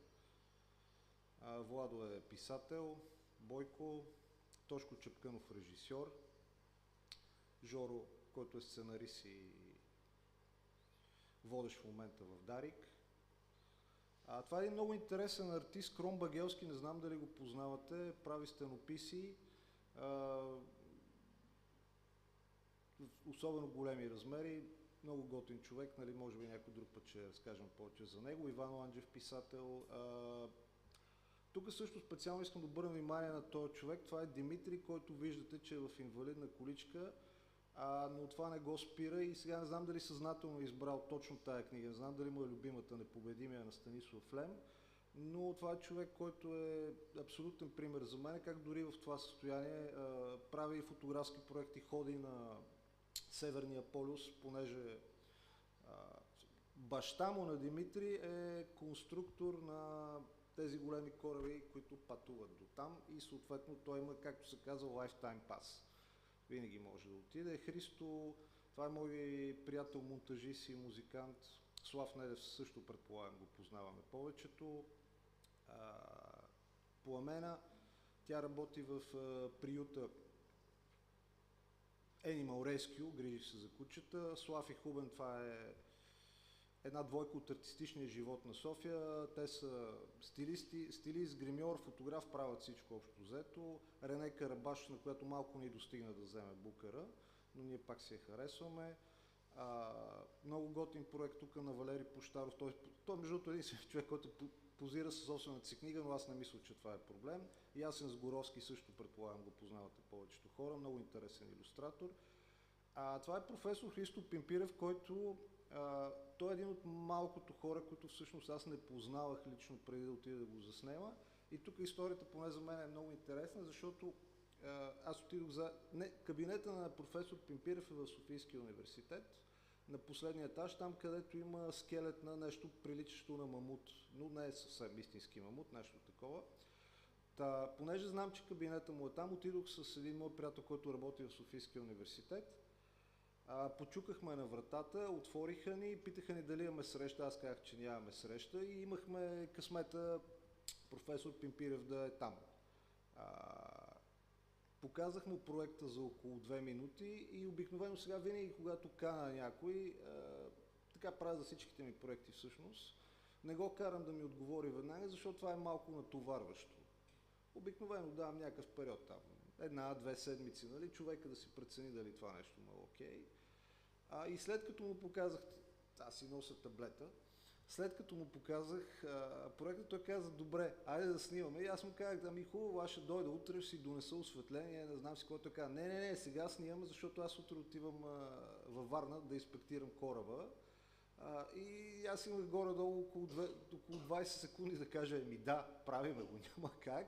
Владо е писател, Бойко, Тошко Чапкънов режисьор, Жоро, който е сценарист и водещ в момента в Дарик. Това е един много интересен артист, Кром Багелски, не знам дали го познавате, прави стенописи, особено големи размери, много готин човек, нали, може би някой друг път ще разкажем повече за него. Иван Анджев, писател. Тук също специално искам да обърна внимание на този човек, това е Димитри, който виждате, че е в инвалидна количка, но това не го спира и сега не знам дали съзнателно е избрал точно тая книга, не знам дали му е любимата Непобедимия на Станислав Лем, но това е човек, който е абсолютен пример за мен, как дори в това състояние прави фотографски проекти, ходи на Северния полюс, понеже баща му на Димитри е конструктор на тези големи кораби, които пътуват до там и съответно той има, както се казва, lifetime pass. Винаги може да отиде. Христо, това е мой приятел, монтажист и музикант. Слав Недев също, предполагам, го познаваме повечето. Пламена, тя работи в приюта Animal Rescue, грижи се за кучета. Слав и Хубен, това е една двойка от артистичния живот на София. Те са стилист, гримьор, фотограф, правят всичко общо взето. Рене Карабаш, на която малко ни достигна да вземе букера, но ние пак си я харесваме. Много готин проект тук на Валери Пощаров. Той между другото един човек, който позира със собствената си книга, но аз не мисля, че това е проблем. Ясен Сгоровски също, предполагам, го познавате повечето хора. Много интересен илюстратор. Това е професор Христо Пимпирев, който той е един от малкото хора, които всъщност аз не познавах лично преди да отида да го заснема. И тук историята поне за мен е много интересна, защото аз отидох кабинета на професор Пимпирев е в Софийския университет, на последния етаж, там където има скелет на нещо приличащо на мамут, но не е съвсем истински мамут, нещо такова. Понеже знам, че кабинета му е там, отидох с един мой приятел, който работи в Софийския университет. Почукахме на вратата, отвориха ни, питаха ни дали имаме среща, аз казах, че нямаме среща и имахме късмета професор Пимпирев да е там. Показах му проекта за около 2 минути и обикновено сега винаги, когато кана някой, така правя за всичките ми проекти всъщност, не го карам да ми отговори веднага, защото това е малко натоварващо. Обикновено давам някакъв период там, 1-2 седмици, нали, човека да си прецени дали това нещо му е окей. И след като му показах, аз си нося таблета, след като му показах проекта, той каза, добре, айде да снимаме. И аз му казах, ами хубаво, аз ще дойда утре, ще си донеса осветление, не знам си какво. Той каза, не, сега снимаме, защото аз утре отивам във Варна да инспектирам кораба. И аз имах горе-долу около 20 секунди да кажа, ами да, правиме го, няма как.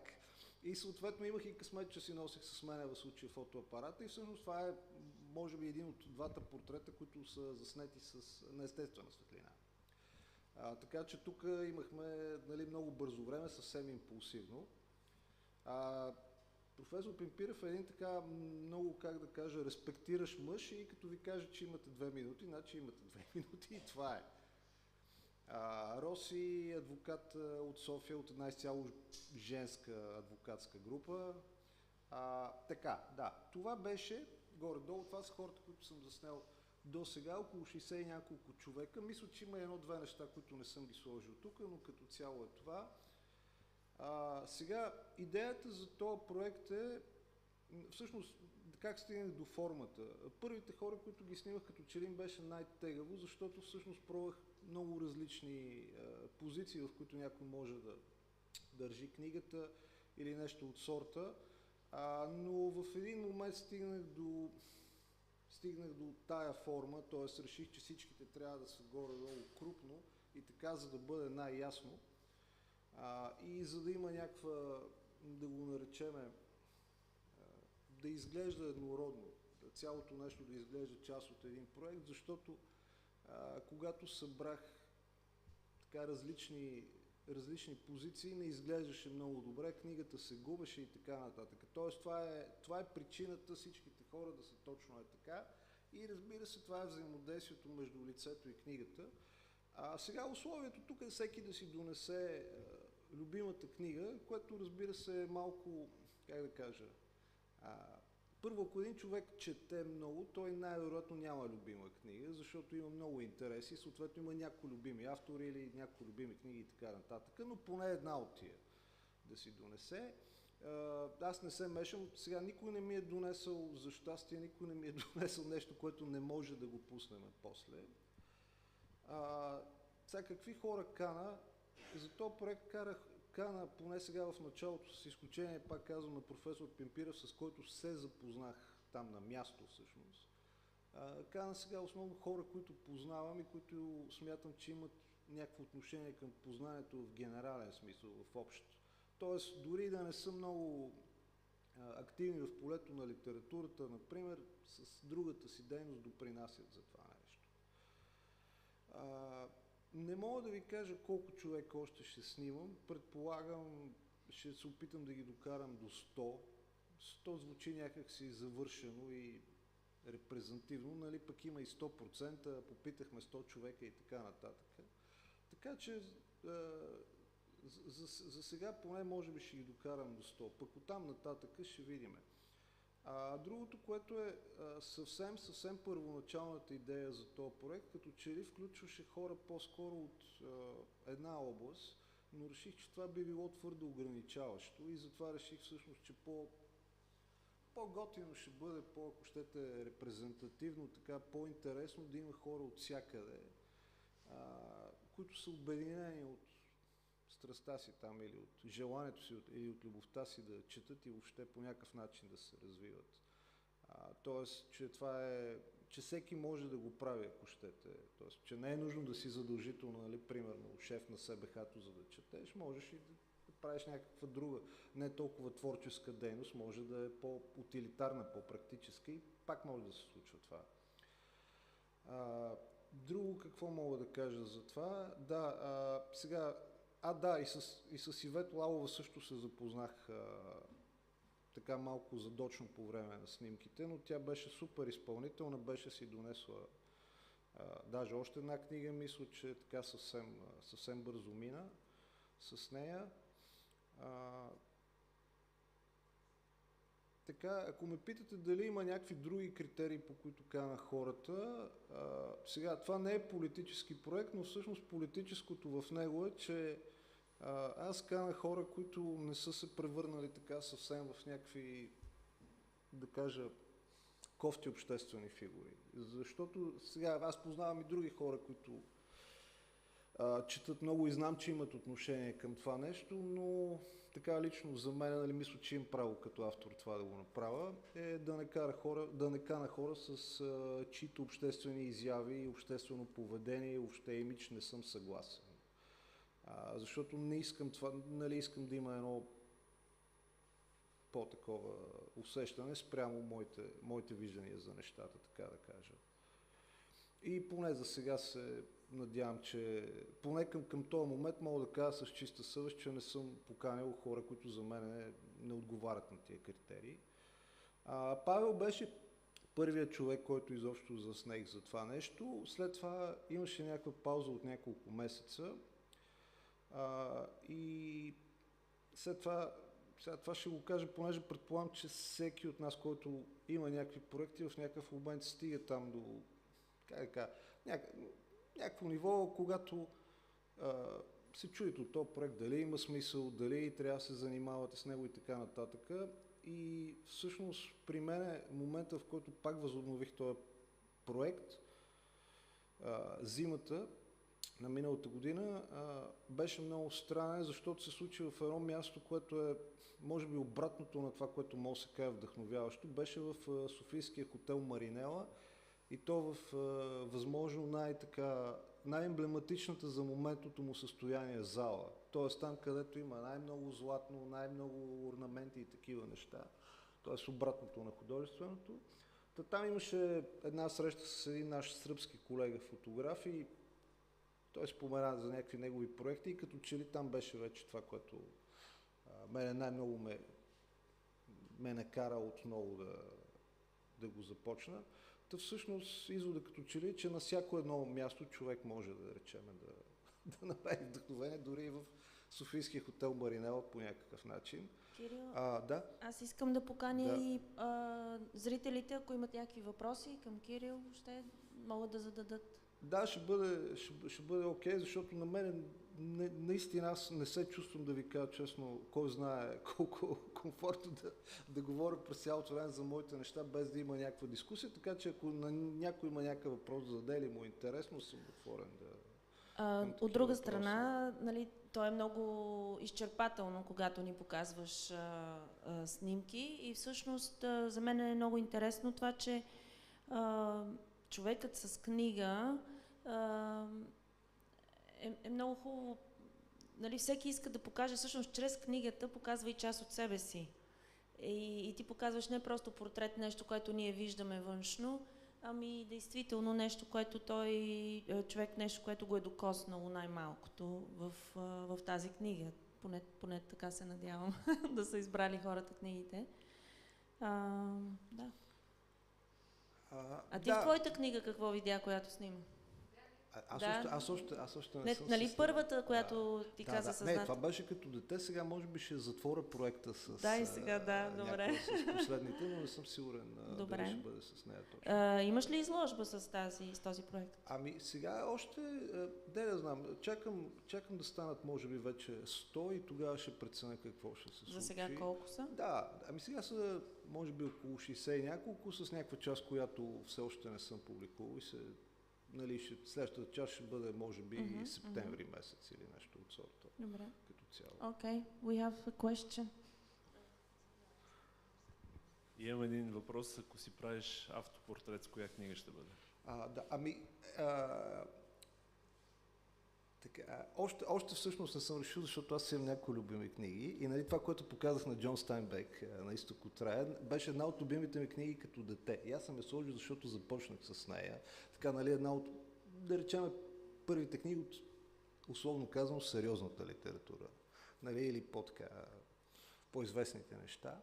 И съответно имах и късмет, че си носех с мене в случая фотоапарата и всъщност това е, може би, един от двата портрета, които са заснети с неестествена светлина. Така че тук имахме, нали, много бързо време, съвсем импулсивно. Професор Пимпирев е един така много, как да кажа, респектиращ мъж и като ви каже, че имате 2 минути, значи имате 2 минути и това е. Роси, адвокат от София, от една изцяло женска адвокатска група. Така, да, това беше горе-долу, това са хората, които съм заснел до сега, около 60 и няколко човека. Мисля, че има едно-две неща, които не съм ги сложил тук, но като цяло е това. Сега, идеята за този проект е, всъщност, как стигнах до формата. Първите хора, които ги снимах, като че ли им беше най-тегаво, защото всъщност пробвах много различни позиции, в които някой може да държи книгата или нещо от сорта, но в един момент стигнах до тая форма, т.е. реших, че всичките трябва да са горе-долу крупно и така, за да бъде най-ясно. И за да има някаква, да го наречеме, да изглежда еднородно, цялото нещо да изглежда част от един проект, защото когато събрах така различни позиции, не изглеждаше много добре, книгата се губеше и така нататък. Тоест това е причината всичките хора да са точно е така и разбира се, това е взаимодействието между лицето и книгата. Сега условието тук е всеки да си донесе любимата книга, което разбира се е малко, как да кажа, първо, ако един човек чете много, той най-вероятно няма любима книга, защото има много интереси, съответно има някои любими автори или някои любими книги и така нататък, но поне една от тия да си донесе. Аз не се мешам, сега никой не ми е донесъл, за щастие, никой не ми е донесъл нещо, което не може да го пуснем после. Сега какви хора кана? За този проект кана, поне сега в началото, с изключение, пак казвам, на професор Пимпирев, с който се запознах там на място всъщност. Кана сега основно хора, които познавам и които смятам, че имат някакво отношение към познанието в генерален смисъл, в общото. Тоест, дори да не са много активни в полето на литературата, например, с другата си дейност допринасят за това нещо. Не мога да ви кажа колко човека още ще снимам. Предполагам, ще се опитам да ги докарам до 100. 100 звучи някакси завършено и репрезентативно, нали, пък има и 100%, попитахме 100 човека и така нататък. Така че за сега поне може би ще ги докарам до 100, пък оттам нататък ще видим. Другото, което е съвсем първоначалната идея за този проект, като че ли включваше хора по-скоро от една област, но реших, че това би било твърде ограничаващо и затова реших всъщност, че по-готино ще бъде, ако щете репрезентативно, така по-интересно да има хора от всякъде, които са обединени от страстта си там или от желанието си или от любовта си да четат и въобще по някакъв начин да се развиват. Тоест, че това е, че всеки може да го прави, ако щете. Тоест, че не е нужно да си задължително, нали, примерно, шеф на СБХ-то, за да четеш, можеш и да правиш някаква друга, не толкова творческа дейност, може да е по-утилитарна, по-практическа и пак може да се случва това. Друго какво мога да кажа за това? Да, сега, и с Ивет Лалова също се запознах така малко задочно по време на снимките, но тя беше супер изпълнителна, беше си донесла даже още една книга, мисля, че така съвсем бързо мина с нея. Така, ако ме питате дали има някакви други критерии, по които каня хората, сега това не е политически проект, но всъщност политическото в него е, че аз каня хора, които не са се превърнали така съвсем в някакви, да кажа, кофти обществени фигури. Защото сега аз познавам и други хора, които четат много и знам, че имат отношение към това нещо, но така лично за мен, нали, мисля, че имам право като автор това да го направя, е да не кана хора с чието обществени изяви и обществено поведение и въобще имидж не съм съгласен. Защото не искам това, нали, искам да има едно по-такова усещане спрямо моите виждания за нещата, така да кажа. И поне за сега се надявам, че поне към този момент мога да кажа с чиста съвест, че не съм поканил хора, които за мен не отговарят на тия критерии. Павел беше първият човек, който изобщо заснех за това нещо. След това имаше някаква пауза от няколко месеца. И след това, сега това ще го кажа, понеже предполагам, че всеки от нас, който има някакви проекти, в някакъв момент стига там до някакво ниво, когато се чудите от този проект, дали има смисъл, дали трябва да се занимавате с него и така нататък. И всъщност при мен е момента, в който пак възобнових този проект, зимата на миналата година, беше много странен, защото се случи в едно място, което е може би обратното на това, което може да се каже вдъхновяващо. Беше в софийския хотел Маринела и то в възможно най-емблематичната за моментното му състояние зала. Тоест там, където има най-много златно, най-много орнаменти и такива неща. Тоест обратното на художественото. Там имаше една среща с един наш сръбски колега фотограф и той спомена за някакви негови проекти и като че ли там беше вече това, което мене най-много ме накара отново да го започна. Та всъщност извода като че ли, че на всяко едно място човек може да речем да направи вдъхновение, дори и в Софийския хотел Маринела по някакъв начин. Кирил, да? Аз искам да поканя и зрителите, ако имат някакви въпроси към Кирил, ще могат да зададат. Да, ще бъде окей, защото на мен наистина аз не се чувствам, да ви кажа честно, кой знае колко комфортно да говоря през цялото време за моите неща, без да има някаква дискусия, така че ако някой има някакъв въпрос да зададе или му е интересно, съм отворен да... От друга страна, нали, то е много изчерпателно, когато ни показваш снимки и всъщност за мен е много интересно това, че човекът с книга е много хубаво. Нали, всеки иска да покаже, всъщност чрез книгата показва и част от себе си. И ти показваш не просто портрет, нещо, което ние виждаме външно, ами действително нещо, което човек нещо, което го е докоснало най-малкото в тази книга. Поне така се надявам да са избрали хората книгите. Да. А ти в твоята книга какво видя, която снима? Аз още не съм. Нали първата, която ти каза съзнателно? Не, това беше като дете, сега може би ще затворя проекта с добре. С последните, но не съм сигурен дали ще бъде с нея точно. Имаш ли изложба с този проект? Ами сега още, да знам, чакам да станат може би вече 100 и тогава ще преценя какво ще се случи. За сега колко са? Да, ами сега са може би около 60 и няколко, с някаква част, която все още не съм публикувал и нали, следващата част ще бъде, може би, септември месец или нещо от сорта. Добре. Като цяло. Okay, we have a question. Имам един въпрос, ако си правиш автопортрет, с коя книга ще бъде? Още всъщност не съм решил, защото аз имам някои любими книги и нали, това, което показах на Джон Стайнбек на Изток от рая, беше една от любимите ми книги като дете. И аз съм я сложил, защото започнах с нея. Така, нали, една от, да речем, първите книги от, условно казано, сериозната литература. Нали, или по-известните неща.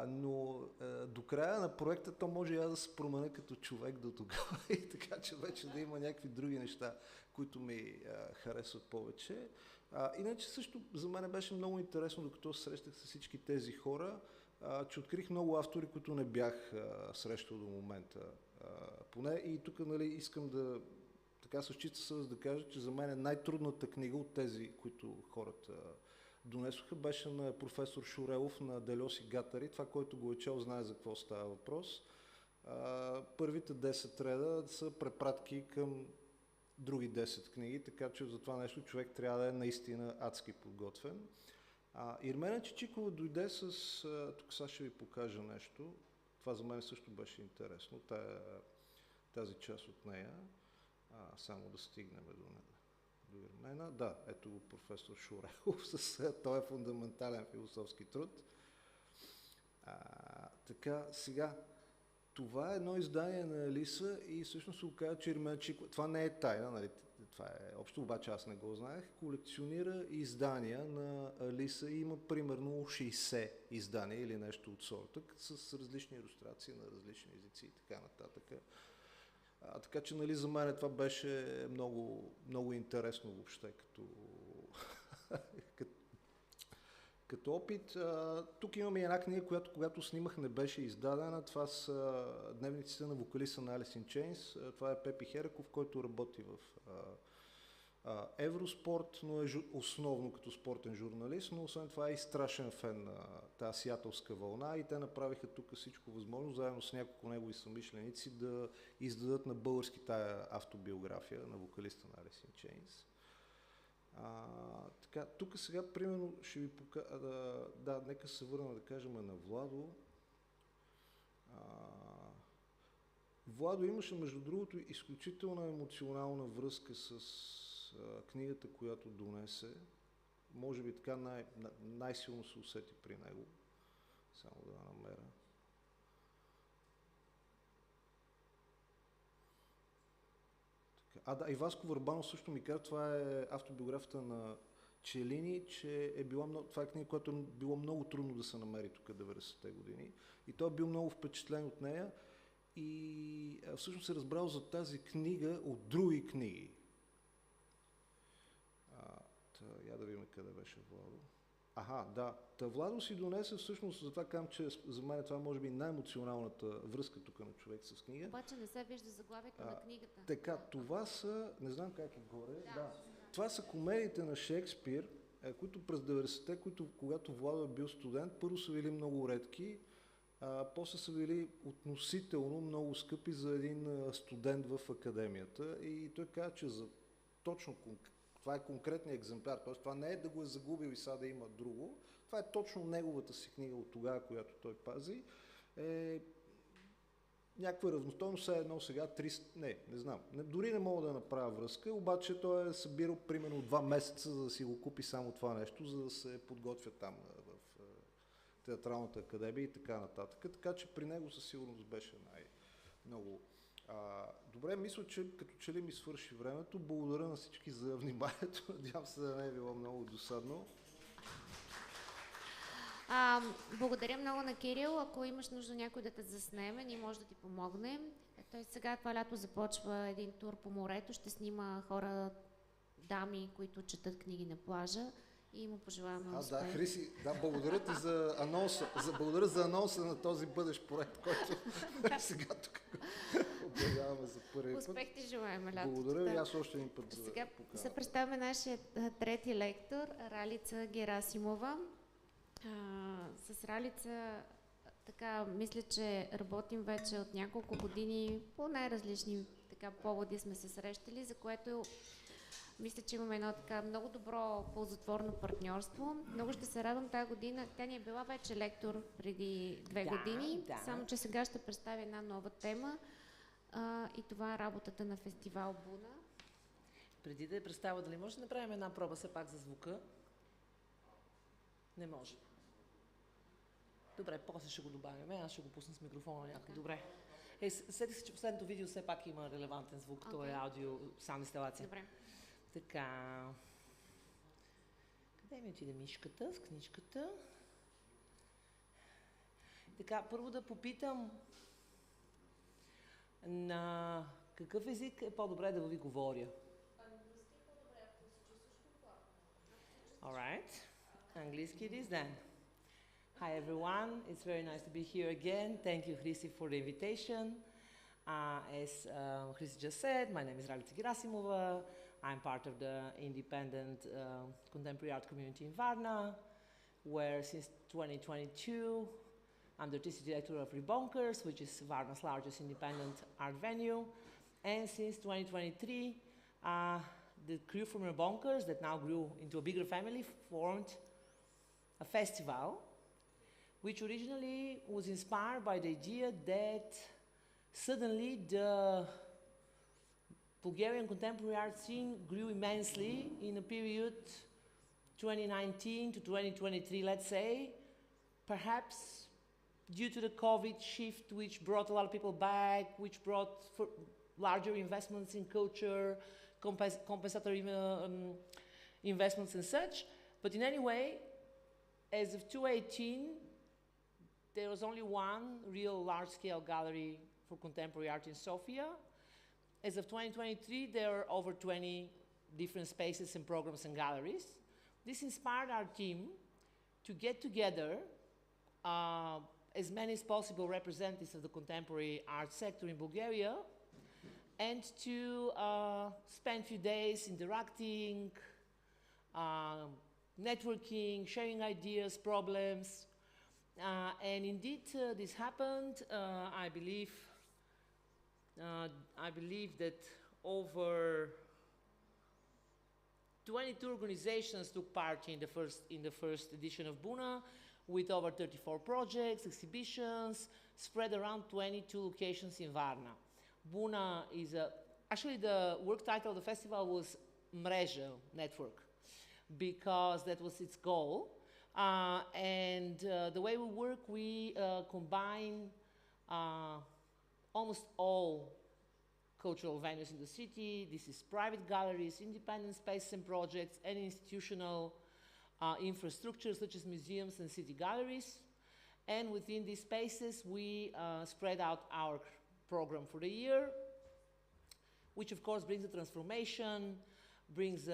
Но до края на проекта то може и аз да се променя като човек до тогава и така, че вече да има някакви други неща, които ми харесват повече. Иначе също за мен беше много интересно, докато срещах с всички тези хора, че открих много автори, които не бях срещал до момента. Поне и тук, нали, искам да така с чиста съвест да кажа, че за мен най-трудната книга от тези, които хората донесоха, беше на професор Шурелов на Дельос и Гатари. Това, който го е чел, знае за какво става въпрос. Първите 10 реда са препратки към други 10 книги, така че за това нещо човек трябва да е наистина адски подготвен. Ирмена Чичикова дойде с... Тук сега ще ви покажа нещо. Това за мен също беше интересно. Тази част от нея. Само да стигнем до Ирмена. Да, ето го професор Шурелов с този фундаментален философски труд. Така, сега, това е едно издание на Алиса и всъщност се оказа, че Ирмена Чичикова, това не е тайна, нали? Това е общо, обаче аз не го знаех, колекционира издания на Алиса и има примерно 60 издания или нещо от сорта, с различни илюстрации на различни езици и така нататък. Така че, нали, за мен това беше много, много интересно въобще като опит. Тук имаме една книга, която когато снимах не беше издадена. Това са дневниците на вокалиста на Alice in Chains. Това е Пепи Хереков, който работи в Евроспорт, но е основно като спортен журналист, но освен това е и страшен фен на тази сиатълска вълна и те направиха тук всичко възможно, заедно с няколко негови съмишленици, да издадат на български тая автобиография на вокалиста на Alice in Chains. Така, тук сега, примерно, ще ви покажа... Да, нека се върна да кажем на Владо. Владо имаше, между другото, изключителна емоционална връзка с книгата, която донесе. Може би така най-силно се усети при него. Само да намеря. Да, и Васко Върбанов също ми каза, това е автобиографията на Челини, че е била много, това е книга, която е било много трудно да се намери тук 90-те години. И той е бил много впечатлен от нея и всъщност се разбрал за тази книга от други книги. Я да видим къде беше Владо. Да. Владо си донесе всъщност, затова казвам, че за мен това може би най-емоционалната връзка тук на човек с книга. Обаче не се вижда заглавието на книгата. Така, това са, не знам как е горе, да. Това са комедиите на Шекспир, които през 90-те, когато Владо е бил студент, първо са били много редки, после са били относително много скъпи за един студент в академията и той каза, че за точно това е конкретният екземпляр, т.е. това не е да го е загубил и сега да има друго, това е точно неговата си книга от тогава, която той пази. Някаква равностойност е едно сега 300, не знам, дори не мога да направя връзка, обаче той е събирал примерно 2 месеца, за да си го купи само това нещо, за да се подготвя там в театралната академия и така нататък. Така че при него със сигурност беше най-много. Добре, мисля, че като че ли ми свърши времето. Благодаря на всички за вниманието. Надявам се да не е било много досадно. Благодаря много на Кирил. Ако имаш нужда някой да те заснеме, ние може да ти помогнем. Той сега това лято започва един тур по морето. Ще снима хора, дами, които четат книги на плажа. И му пожелаваме успех. Да, Хриси, благодаря ти за анонса. Благодаря за анонса на този бъдещ проект, който сега тук обявяваме за първи път. Успех ти желаем, лято. Благодаря ви, аз още един път за сега покана. се представяме нашия трети лектор, Ралица Герасимова. С Ралица така, мисля, че работим вече от няколко години по най-различни поводи сме се срещали, за което мисля, че имаме едно така много добро ползотворно партньорство. Много ще се радвам тази година. Тя ни е била вече лектор преди 2 години, само че сега ще представя една нова тема и това е работата на фестивал Буна. Преди да я представя, дали може да направим една проба все пак за звука? Не може. Добре, после ще го добавим. Аз ще го пусна с микрофона някой. Добре. Сетих се, че последното видео все пак има релевантен звук. То е аудио, саунд инсталация. Добре. Така. Къде ми отиде мишката с книжката? Така, първо да попитам на какъв език е по-добре да ви говоря? Alright, английски it is then. Hi everyone, it's very nice to be here again. Thank you, Chrissy, for the invitation. As Chrissy just said, my name is Ralica Gerasimova. I'm part of the independent contemporary art community in Varna, where since 2022, I'm the artistic director of Rebonkers, which is Varna's largest independent art venue. And since 2023, the crew from Rebonkers, that now grew into a bigger family, formed a festival, which originally was inspired by the idea that suddenly the Bulgarian contemporary art scene grew immensely in a period 2019 to 2023, let's say, perhaps due to the COVID shift, which brought a lot of people back, which brought larger investments in culture, compensatory investments and such. But in any way, as of 2018, there was only one real large-scale gallery for contemporary art in Sofia. As of 2023, there are over 20 different spaces and programs and galleries. This inspired our team to get together as many as possible representatives of the contemporary art sector in Bulgaria and to spend a few days interacting, networking, sharing ideas, problems. And indeed, this happened. I believe that over 22 organizations took part in the first edition of Buna, with over 34 projects, exhibitions, spread around 22 locations in Varna. Buna is actually the work title of the festival was Mreža Network, because that was its goal. And the way we work, we combine almost all cultural venues in the city. This is private galleries, independent spaces and projects, and institutional infrastructure such as museums and city galleries. And within these spaces, we spread out our program for the year, which of course brings a transformation, brings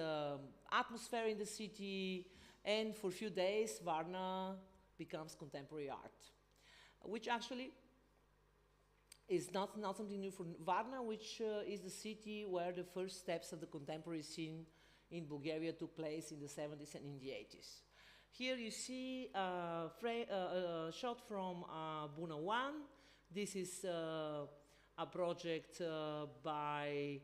atmosphere in the city, and for a few days, Varna becomes contemporary art, which actually is not something new for Varna, which is the city where the first steps of the contemporary scene in Bulgaria took place in the 70s and in the 80s. Here you see a shot from Buna 1. This is a project by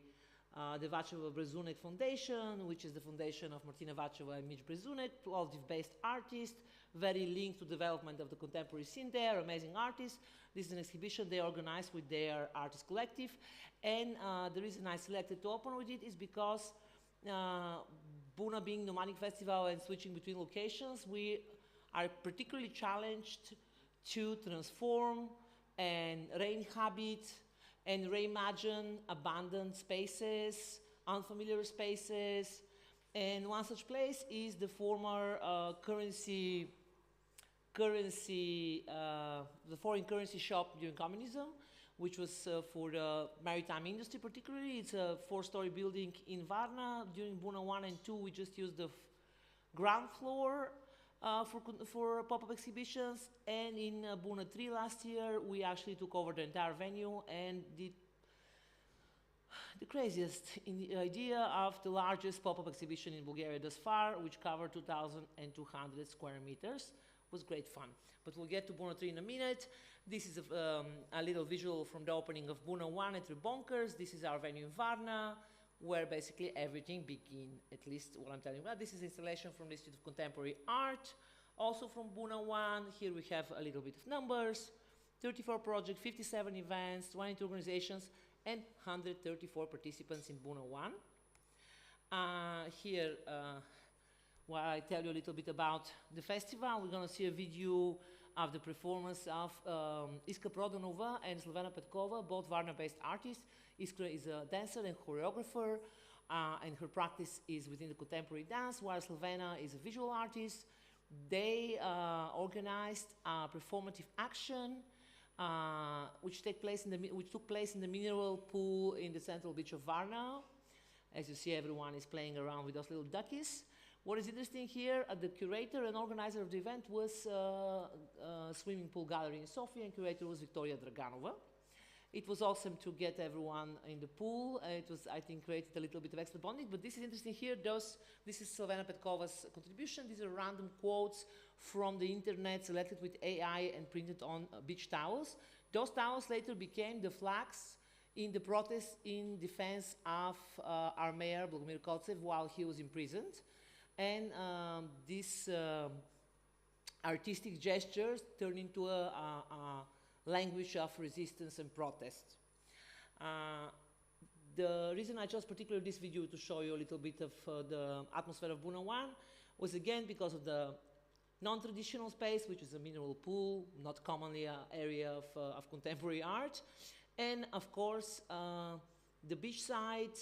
the Vaceva-Brezunek Foundation, which is the foundation of Martina Vaceva and Mitch Brezunek, Plovdiv-based artists, very linked to development of the contemporary scene there, amazing artists. This is an exhibition they organized with their artist collective. And the reason I selected to open with it is because Buna being nomadic festival and switching between locations, we are particularly challenged to transform and re-inhabit and reimagine abandoned spaces, unfamiliar spaces. And one such place is the former the foreign currency shop during communism, which was for the maritime industry particularly. It's a 4-story building in Varna. During Buna 1 and 2, we just used the ground floor for pop-up exhibitions. And in Buna 3 last year, we actually took over the entire venue and did the craziest idea of the largest pop-up exhibition in Bulgaria thus far, which covered 2,200 square meters. It was great fun. But we'll get to Buna 3 in a minute. This is a little visual from the opening of Buna 1 at Rebonkers. This is our venue in Varna, where basically everything began, at least what I'm telling you about. This is installation from the Institute of Contemporary Art, also from Buna 1. Here we have a little bit of numbers, 34 projects, 57 events, 22 organizations, and 134 participants in Buna 1. Here, while I tell you a little bit about the festival, we're going to see a video of the performance of Iska Prodanova and Slovena Petkova, both Varna-based artists. Iskra is a dancer and choreographer, and her practice is within the contemporary dance, while Slovena is a visual artist. They organized a performative action which took place in the mineral pool in the central beach of Varna. As you see, everyone is playing around with those little duckies. What is interesting here, the curator and organizer of the event was Swimming Pool Gallery in Sofia, and curator was Victoria Draganova. It was awesome to get everyone in the pool. It was, I think, created a little bit of extra bonding, but this is interesting here. This is Slovena Petkova's contribution. These are random quotes from the internet selected with AI and printed on beach towels. Those towels later became the flags in the protest in defense of our mayor, Bogomir Koltsev, while he was imprisoned. And these artistic gestures turned into a language of resistance and protest. The reason I chose particularly this video to show you a little bit of the atmosphere of Buna 1 was again because of the non-traditional space, which is a mineral pool, not commonly an area of contemporary art, and of course the beachside,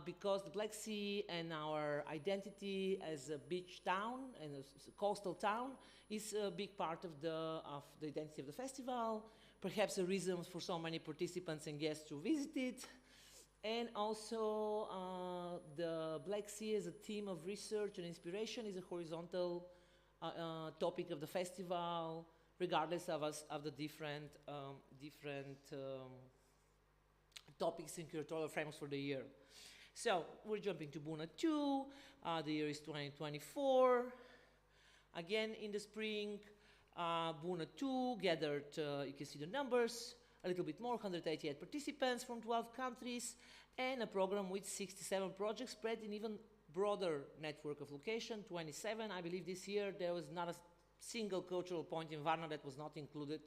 because the Black Sea and our identity as a beach town and a coastal town is a big part of the identity of the festival, perhaps a reason for so many participants and guests to visit it. And also the Black Sea as a theme of research and inspiration is a horizontal topic of the festival, regardless of the different topics and curatorial frameworks for the year. So we're jumping to Buna 2, the year is 2024. Again, in the spring, Buna 2 gathered, you can see the numbers, a little bit more, 188 participants from 12 countries, and a program with 67 projects spread in even broader network of location, 27. I believe this year there was not a single cultural point in Varna that was not included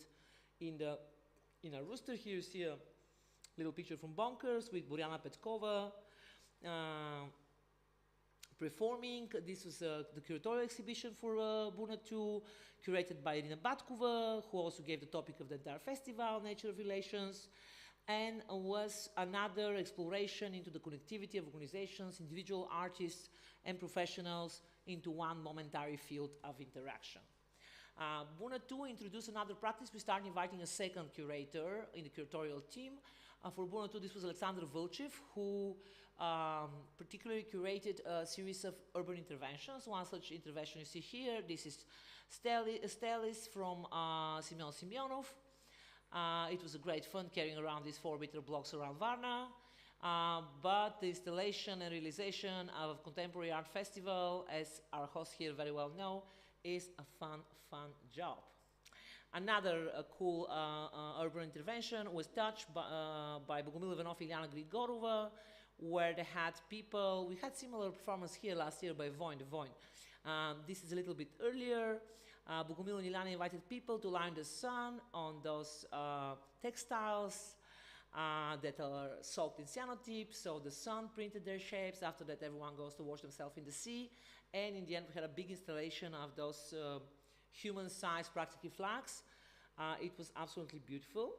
in a roster. Here you see a little picture from Bonkers with Boriana Petkova performing. This was the curatorial exhibition for Buna 2, curated by Irina Batkova, who also gave the topic of the entire festival, Nature of Relations, and was another exploration into the connectivity of organizations, individual artists, and professionals into one momentary field of interaction. Buna 2 introduced another practice. We started inviting a second curator in the curatorial team. For Buna 2, this was Alexander Volchev, who particularly curated a series of urban interventions. One such intervention you see here. This is Stelis from Simeon Simyonov. It was a great fun carrying around these 4-meter blocks around Varna. But the installation and realization of a contemporary art festival, as our hosts here very well know, is a fun job. Another cool urban intervention was touched by Bogomil Ivanov and Ilyana Grigorova, where they had people, we had similar performance here last year by Voin. This is a little bit earlier. Bogomil and Ilyana invited people to lie in the sun on those textiles that are soaked in cyanotype, so the sun printed their shapes. After that, everyone goes to wash themselves in the sea, and in the end, we had a big installation of those human-sized practically flags. It was absolutely beautiful.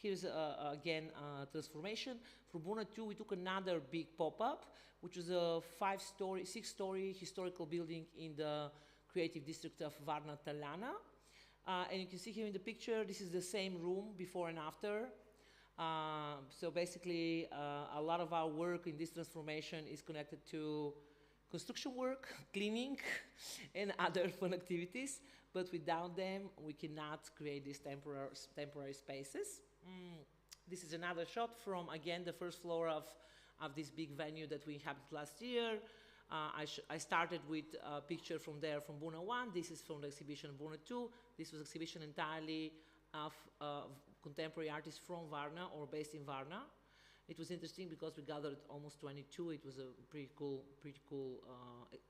Here's again transformation. For Buna 2, we took another big pop-up, which was a 6-story historical building in the creative district of Varna Talana. And you can see here in the picture, this is the same room before and after. So basically, a lot of our work in this transformation is connected to construction work, cleaning, and other fun activities. But without them, we cannot create these temporary spaces. This is another shot from, again, the first floor of this big venue that we inhabited last year. I started with a picture from there from Buna 1. This is from the exhibition Buna 2. This was an exhibition entirely of contemporary artists from Varna or based in Varna. It was interesting because we gathered almost 22. It was a pretty cool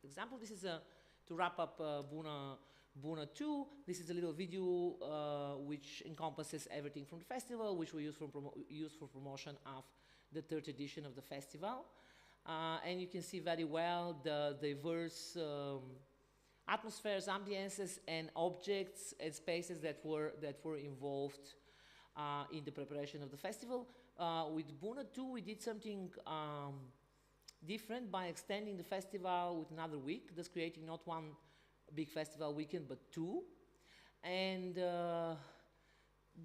example. This is to wrap up Buna 2. This is a little video which encompasses everything from the festival, which we use for promotion of the 3rd edition of the festival. And you can see very well the diverse atmospheres, ambiences, and objects and spaces that were involved in the preparation of the festival. With Buna 2, we did something different by extending the festival with another week, thus creating not one big festival weekend, but two. And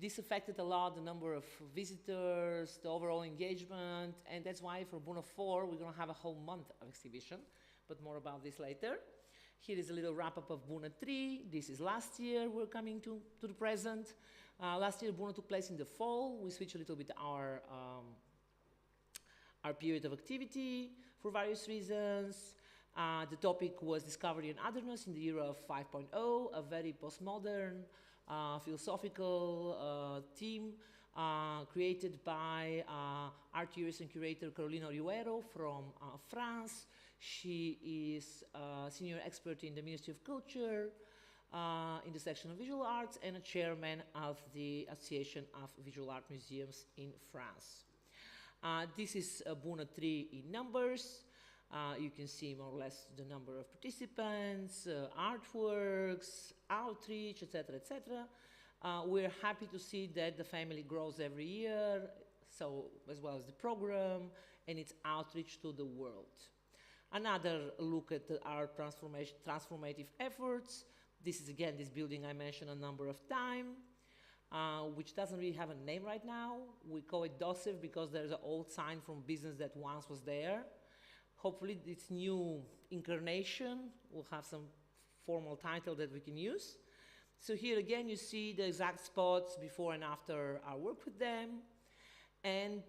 this affected a lot the number of visitors, the overall engagement, and that's why for Buna 4, we're going to have a whole month of exhibition, but more about this later. Here is a little wrap-up of Buna 3. This is last year. We're coming to the present. Last year, Buna took place in the fall. We switched a little bit our period of activity for various reasons. The topic was Discovery and Otherness in the era of 5.0, a very postmodern, philosophical theme created by art theorist and curator Carolina Orihuero from France. She is a senior expert in the Ministry of Culture in the section of visual arts and a chairman of the Association of Visual Art Museums in France. This is Buna 3 in numbers. You can see more or less the number of participants, artworks, outreach, etc., etc. We're happy to see that the family grows every year, so as well as the program and its outreach to the world. Another look at our transformative efforts. This is again this building I mentioned a number of times, which doesn't really have a name right now. We call it DOSEV because there's an old sign from business that once was there. Hopefully its new incarnation will have some formal title that we can use. So here again you see the exact spots before and after our work with them. And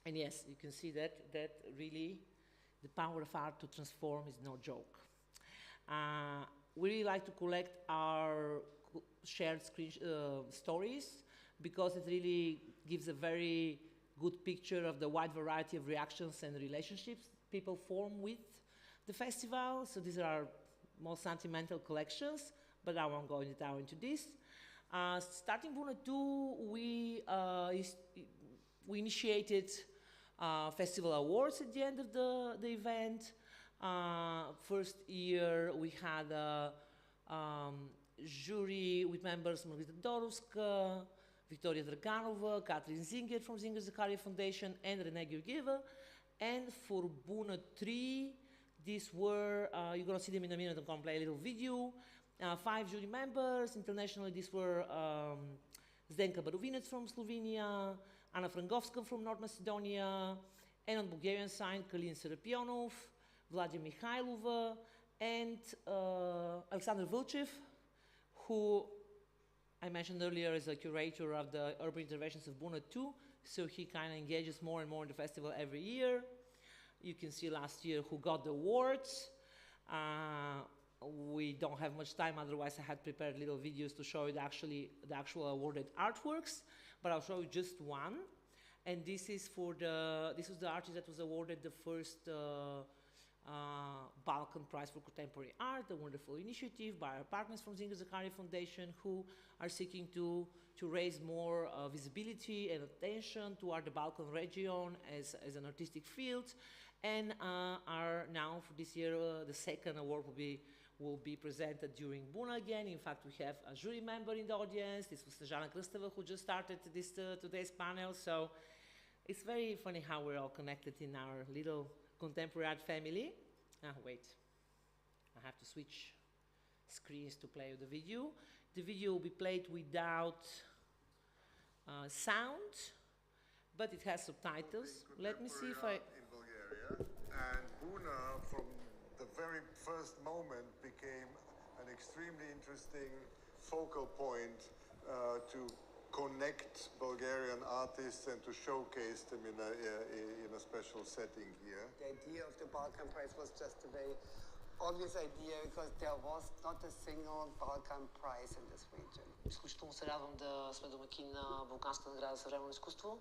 yes, you can see that really the power of art to transform is no joke. We really like to collect our shared screen stories because it really gives a very good picture of the wide variety of reactions and relationships people form with the festival. So these are our most sentimental collections, but I won't go into this. Starting Buna 2, we initiated festival awards at the end of the event. First year we had a jury with members Margarita Dorovska, Victoria Draganova, Katrin Zinger from Zinger Zakaria Foundation, and Renee Georgieva. And for Buna 3, these were, you're going to see them in a minute, I'm going to play a little video. 5 jury members. Internationally, these were Zdenka Barovinec from Slovenia, Anna Frangovska from North Macedonia, and on Bulgarian side, Kalin Serapionov, Vladia Mikhailova, and Alexander Vilchev, who I mentioned earlier is a curator of the urban interventions of Buna 2, so he kind of engages more and more in the festival every year. You can see last year who got the awards. We don't have much time, otherwise I had prepared little videos to show you the actual awarded artworks, but I'll show you just one. And this is this was the artist that was awarded the first Balkan Prize for Contemporary Art, a wonderful initiative by our partners from Zinger Zakaria Foundation, who are seeking to raise more visibility and attention toward the Balkan region as an artistic field, and are now for this year the second award will be presented during Buna again. In fact, we have a jury member in the audience. This was Snezhana Krsteva who just started this today's panel. So it's very funny how we're all connected in our little contemporary art family. Wait, I have to switch screens to play the video. The video will be played without sound, but it has subtitles. Let me see if I... In Bulgaria, and Buna from the very first moment became an extremely interesting focal point to connect Bulgarian artists and to showcase them in a special setting here. The idea of the Balkan Prize was just a very obvious idea because there was not a single Balkan Prize in this region. Изключително се радвам да сме домакин на Балканската награда за съвременно изкуство.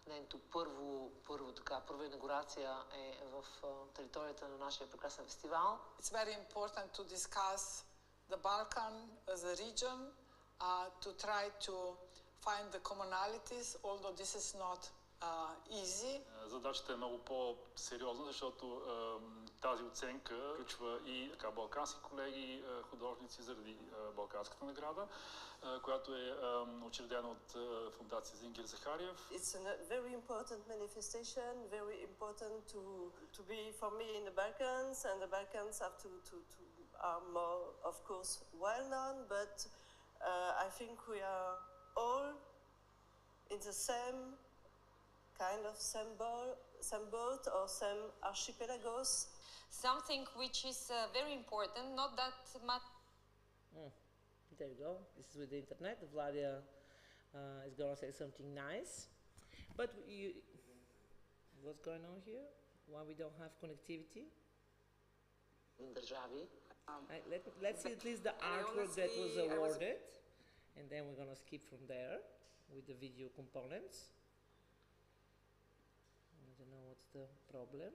Нейното първа инаугурация е в територията на нашия прекрасен фестивал. It's very important to discuss the Balkan as a region, to try to find the commonalities, although this is not easy. Задачата е много по-сериозна, защото тази оценка включва и балкански колеги, художници заради Балканската награда, която е учредена от фондация Зингер Захариев. It's a very important manifestation, very important to be for me in the Balkans, and the Balkans have to are more, of course, well known, but I think we are all in the same kind of same boat or same archipelagos. Something which is very important, not that much. There you go. This is with the internet. Vladia is going to say something nice. But what's going on here? Why we don't have connectivity? Let's see at least the artwork that was awarded. And then we're going to skip from there with the video components. I don't know what's the problem.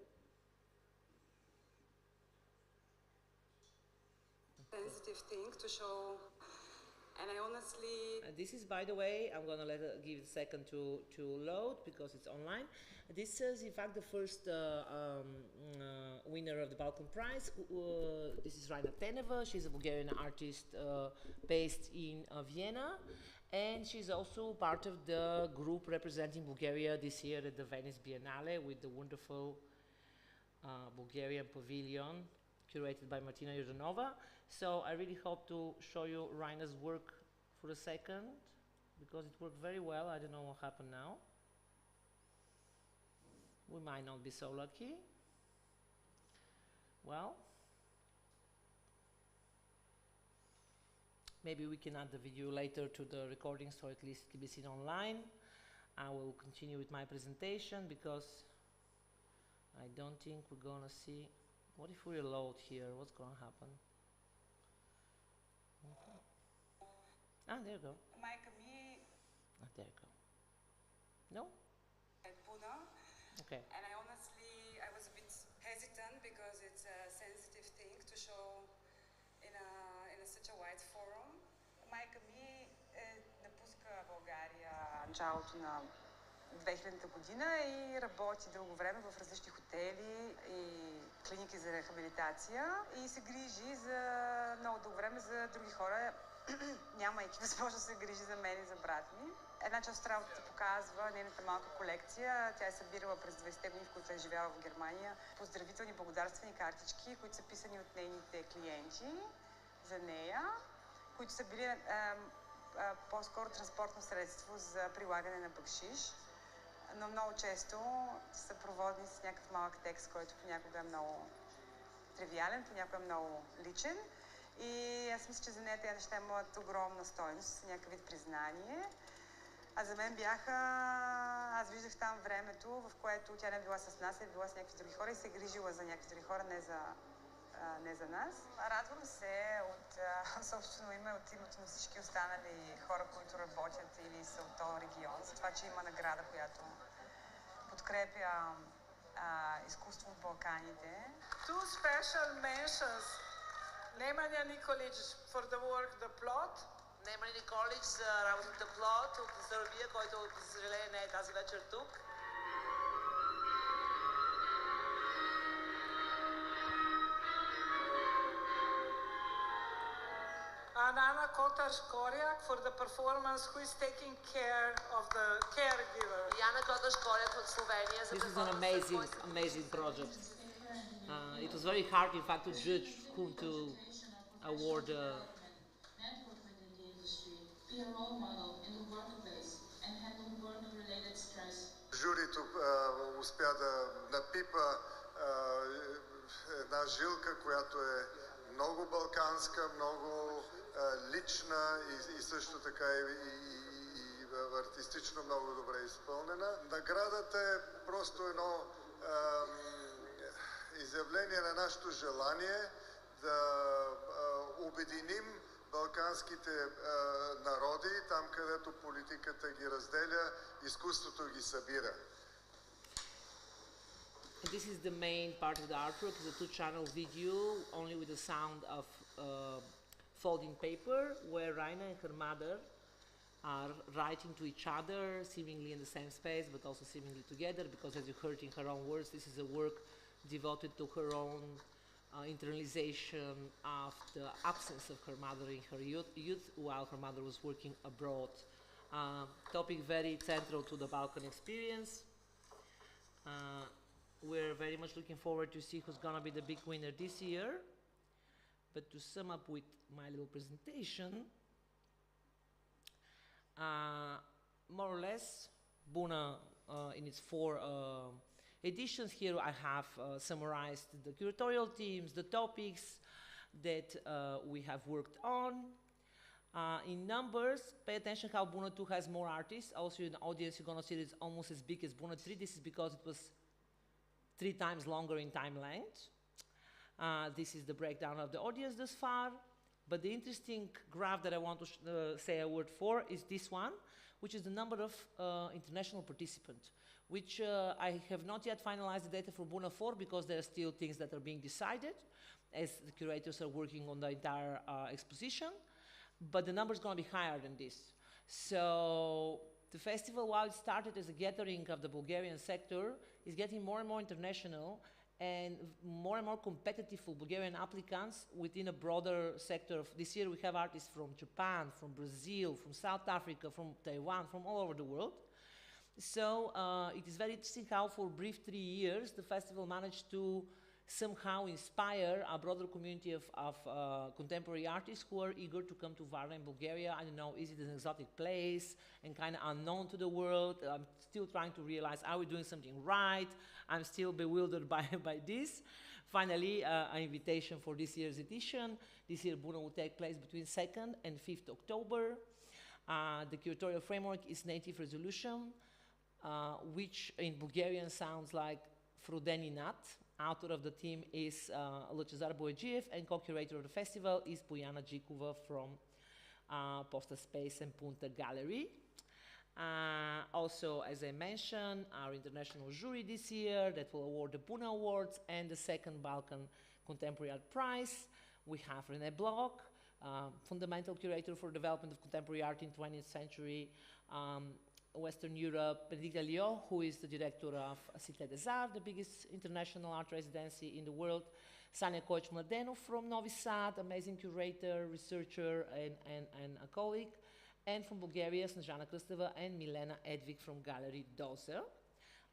Sensitive thing to show, and I honestly... This is, by the way, I'm going to give it a second to load because it's online. This is, in fact, the first winner of the Balkan Prize. This is Raina Teneva. She's a Bulgarian artist based in Vienna. And she's also part of the group representing Bulgaria this year at the Venice Biennale with the wonderful Bulgarian pavilion curated by Martina Yurdanova. So I really hope to show you Raina's work for a second because it worked very well. I don't know what happened now. We might not be so lucky. Well, maybe we can add the video later to the recording so at least it can be seen online. I will continue with my presentation because I don't think we're going to see. What if we reload here? What's going to happen? There you go. There you go. No? Okay. And I honestly, I was a bit hesitant because it's a sensitive thing to show in such a wide forum. Майка ми напуска България началото на 2000-та година и работи дълго време в различни хотели и клиники за рехабилитация и се грижи за много дълго време за други хора, нямайки възможност да се грижи за мен и за брат ми. Една част от работата показва нейната малка колекция. Тя е събирала през 20-те години, в които е живяла в Германия, поздравителни благодарствени картички, които са писани от нейните клиенти за нея, които са били по-скоро транспортно средство за прилагане на бакшиш, но много често са проводени с някакъв малък текст, който понякога е много тривиален, понякога е много личен. И аз мисля, че за нея тези неща имат огромна стойност, някакъв вид признание. А за мен бяха... Аз виждах там времето, в което тя не била с нас, е била с някакви други хора и се грижила за някакви други хора, не за нас. Радвам се от собствено име, от името на всички останали хора, които работят или са от този регион, за това, че има награда, която подкрепя изкуство от Балканите. Two special mentions. Nemanja Nikolić for the work The Plot. Немanja Николич за работата Плот от Сърбия, който, за съжаление, не е тази вечер тук. And Anna Kotar-Škorjak for the performance Who is Taking Care of the Caregiver. Яна Kotar-Škorjak от Словения за performance. This is an amazing project. It was very hard, in fact, to judge whom to award. Network within the industry, be a role model in the workplace, and handle work-related stress. Журито успя да напипа една жилка, която е много балканска, много лична и също така и артистично много добре изпълнена. Наградата е просто едно изявление на нашето желание да обединим балканските народи, там където политиката ги разделя, изкуството ги събира. This is the main part of the artwork, is a 2-channel video, only with the sound of folding paper, where Raina and her mother are writing to each other, seemingly in the same space, but also seemingly together, because as you heard in her own words, this is a work devoted to her own internalization of the absence of her mother in her youth while her mother was working abroad. Topic very central to the Balkan experience. We're very much looking forward to see who's gonna be the big winner this year. But to sum up with my little presentation, more or less, Buna in its 4 editions here, I have summarized the curatorial themes, the topics that we have worked on. In numbers, pay attention how Buna 2 has more artists. Also in the audience, you're gonna see it's almost as big as Buna 3. This is because it was 3 times longer in time length. This is the breakdown of the audience thus far. But the interesting graph that I want to say a word for is this one, which is the number of international participants, which I have not yet finalized the data for Buna 4 because there are still things that are being decided as the curators are working on the entire exposition. But the number is going to be higher than this. So the festival, while it started as a gathering of the Bulgarian sector, is getting more and more international and more competitive for Bulgarian applicants within a broader sector. This year we have artists from Japan, from Brazil, from South Africa, from Taiwan, from all over the world. So it is very interesting how for a brief 3 years the festival managed to somehow inspire a broader community of contemporary artists who are eager to come to Varna in Bulgaria. I don't know, is it an exotic place and kind of unknown to the world? I'm still trying to realize, are we doing something right? I'm still bewildered by this. Finally, an invitation for this year's edition. This year, Buna will take place between 2nd and 5th October. The curatorial framework is native resolution, which in Bulgarian sounds like Frudeni Nat. Author of the theme is Lăcezar Boegiev, and co-curator of the festival is Bojana Jikova from Posta Space and Punta Gallery. Also, as I mentioned, our international jury this year that will award the Buna Awards and the 2nd Balkan Contemporary Art Prize. We have René Bloch, fundamental curator for development of contemporary art in 20th century Western Europe, Benedicta Lio, who is the director of Cité des Arts, the biggest international art residency in the world, Sanja Kojic-Mladenov from Novi Sad, amazing curator, researcher, and a colleague, and from Bulgaria, Snezhana Krsteva and Milena Edvig from Gallery Dozer.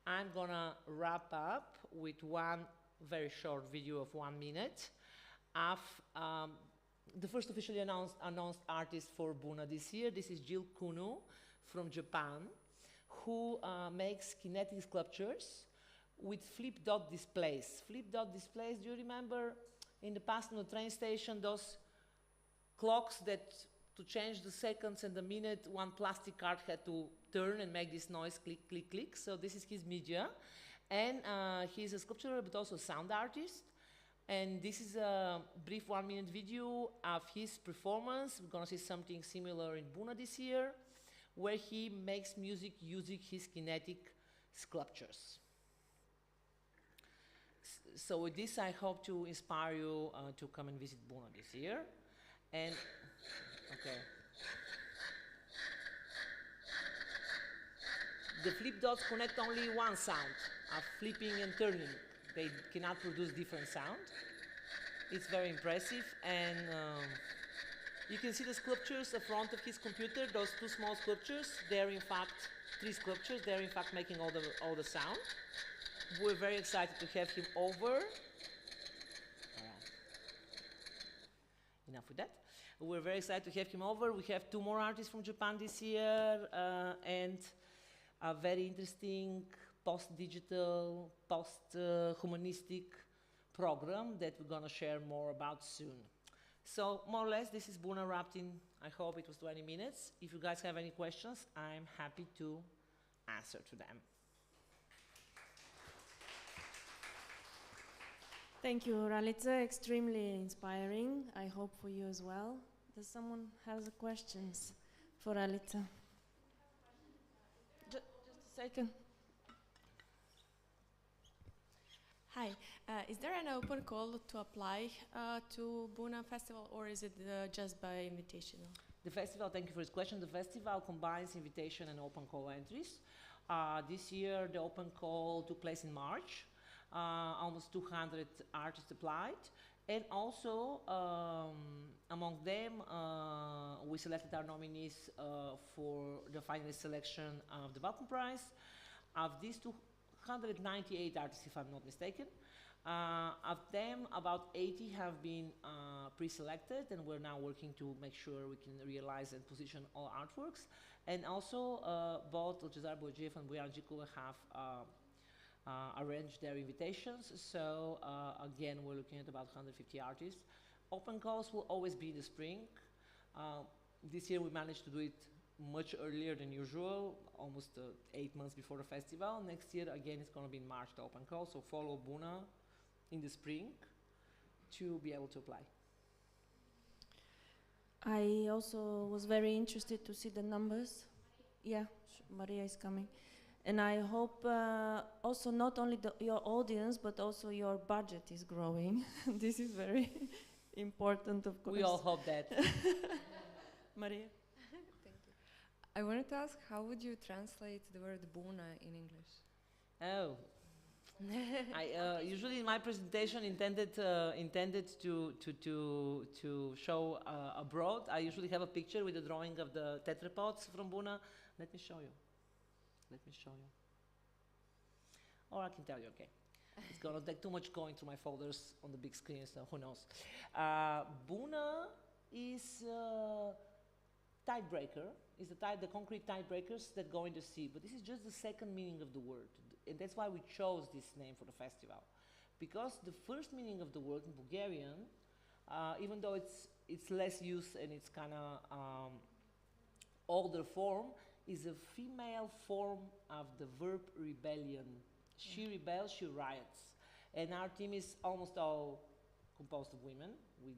I'm gonna wrap up with one very short video of 1 minute of the first officially announced artist for Buna this year. This is Jill Kunu from Japan, who makes kinetic sculptures with flip dot displays. Flip dot displays, do you remember in the past on the train station, those clocks that to change the seconds and the minute, one plastic card had to turn and make this noise, click, click, click. So this is his media. And he's a sculptor, but also a sound artist. And this is a brief 1 minute video of his performance. We're gonna see something similar in Buna this year, where he makes music using his kinetic sculptures. So with this, I hope to inspire you to come and visit Buna this year. And, okay. The flip dots connect only one sound of flipping and turning. They cannot produce different sound. It's very impressive, and you can see the sculptures in front of his computer, those 2 small sculptures. They're in fact 3 sculptures. They're in fact making all the sound. We're very excited to have him over. Enough with that. We're very excited to have him over. We have 2 more artists from Japan this year, and a very interesting post-digital, post-humanistic program that we're going to share more about soon. So more or less, this is Buna wrapped in, I hope it was 20 minutes. If you guys have any questions, I'm happy to answer to them. Thank you, Ralica. Extremely inspiring. I hope for you as well. Does someone have questions for Ralica? Just a second. Hi, is there an open call to apply to Buna Festival, or is it just by invitation? The festival, thank you for this question. The festival combines invitation and open call entries. This year, the open call took place in March. Almost 200 artists applied. And also, among them, we selected our nominees for the finalist selection of the Balkan Prize. Of these 298 artists, if I'm not mistaken, of them, about 80 have been pre-selected, and we're now working to make sure we can realize and position all artworks. And also, both Lcezar Bojaev and Bojan Jikova have arranged their invitations. So again, we're looking at about 150 artists. Open calls will always be in the spring. This year we managed to do it much earlier than usual, almost 8 months before the festival. Next year, again, it's going to be in March, the open call. So follow Buna in the spring to be able to apply. I also was very interested to see the numbers. Yeah, Maria is coming. And I hope also not only your audience, but also your budget is growing. This is very important, of course. We all hope that. Maria? Thank you. I wanted to ask, how would you translate the word Buna in English? Oh. I usually in my presentation intended to show abroad. I usually have a picture with a drawing of the tetrapods from Buna. Let me show you. Let me show you. Or I can tell you, okay. It's gonna take too much going through my folders on the big screen, so who knows. Buna is tidebreaker, is the concrete tidebreakers that go in the sea, but this is just the second meaning of the word. And that's why we chose this name for the festival. Because the first meaning of the word in Bulgarian, even though it's less used and it's kind of older form, is a female form of the verb rebellion. She rebels, she riots. And our team is almost all composed of women. We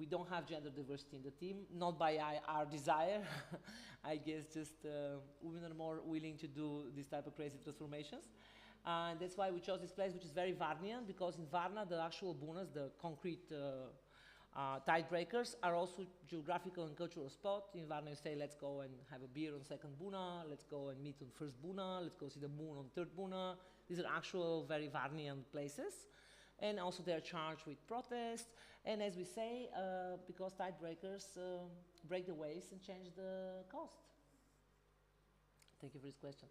don't have gender diversity in the team, not by our desire. I guess just women are more willing to do this type of crazy transformations. And that's why we chose this place, which is very Varnian, because in Varna, the actual bunas, the concrete tidebreakers, are also geographical and cultural spot. In Varna, you say, let's go and have a beer on second buna, let's go and meet on first buna, let's go see the moon on third buna. These are actual very Varnian places. And also they're charged with protest. And as we say, because tidebreakers break the waves and change the coast. Thank you for this question.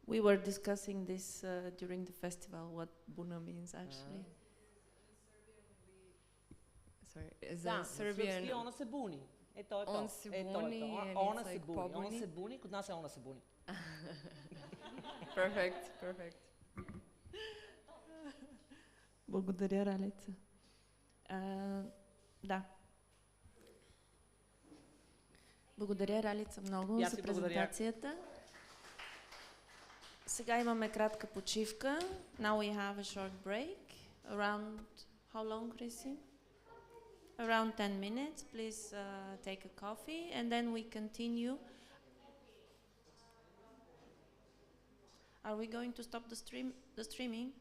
We were discussing this during the festival, what Buna means actually. Sorry, is a Serbian... Ona se buni. On se buni and Ona it's se like buni. pobuni. Ona se buni, kod nas je ona se buni. Perfect, perfect. Благодаря, Ралица. Да. Благодаря, Ралица, много за презентацията. Сега имаме кратка почивка. Now we have a short break. Around, how long, Chrissy? Around 10 minutes. Please take a coffee and then we continue. Are we going to stop the streaming?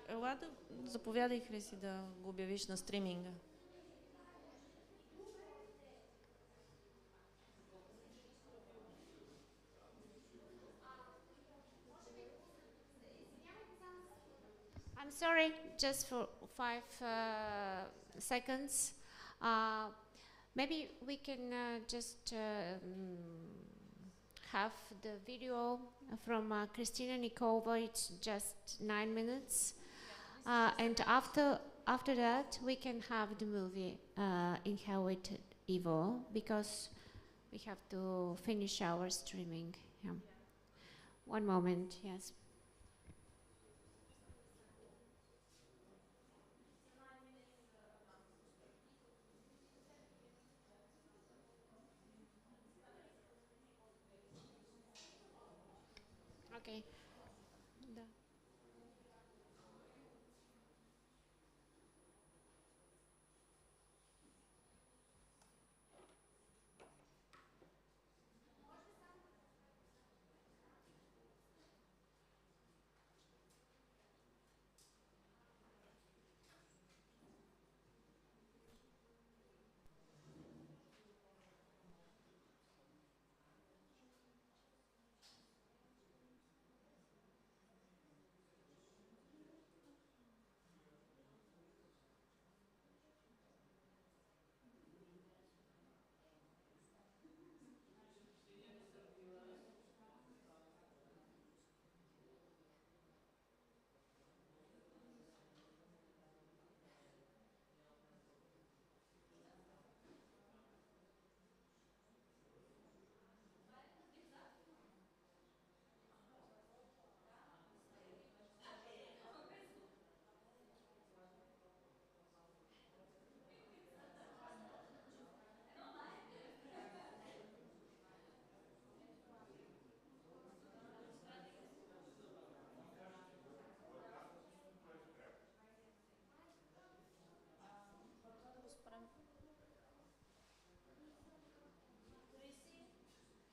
Ела да заповядай, Хриси, да го обявиш на стриминга. I'm sorry, just for 5 seconds. Maybe we can just have the video from Kristina Nikova. It's just 9 minutes. And after that, we can have the movie Inherited Evil, because we have to finish our streaming. Yeah. One moment, yes. Okay. Да.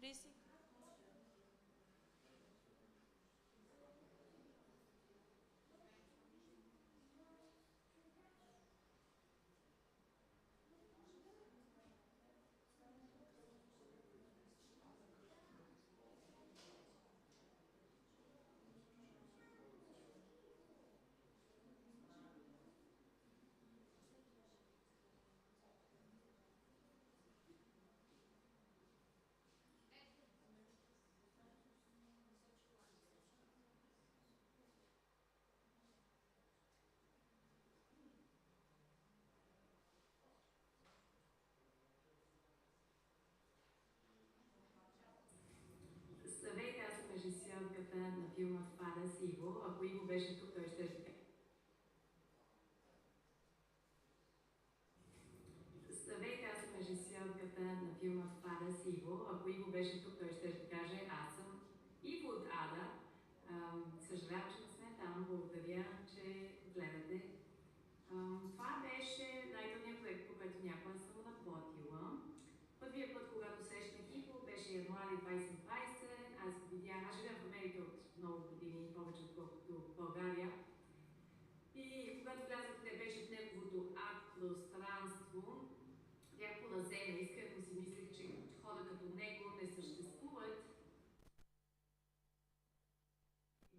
Хриси? Здравейте, аз съм режисьорката на филма Това да си Иво. Ако Иво беше тук, той ще така. Здравейте, аз съм режисьорката на филма Това да си Иво. Ако Иво беше тук, той ще каже: аз съм Иво от Ада. Съжалявам, че не сме там. Благодаря, че гледате. Това беше най-трудният проект, по който някога съм работила. Първият път, когато срещнах Иво, беше януари 2020. Аз го видях. Аз живея в Америка от много години, повече отколкото в България. И когато влязах, не беше в неговото арт-пространство, бях поразена. Искрено си мислех, че хора като него не съществуват.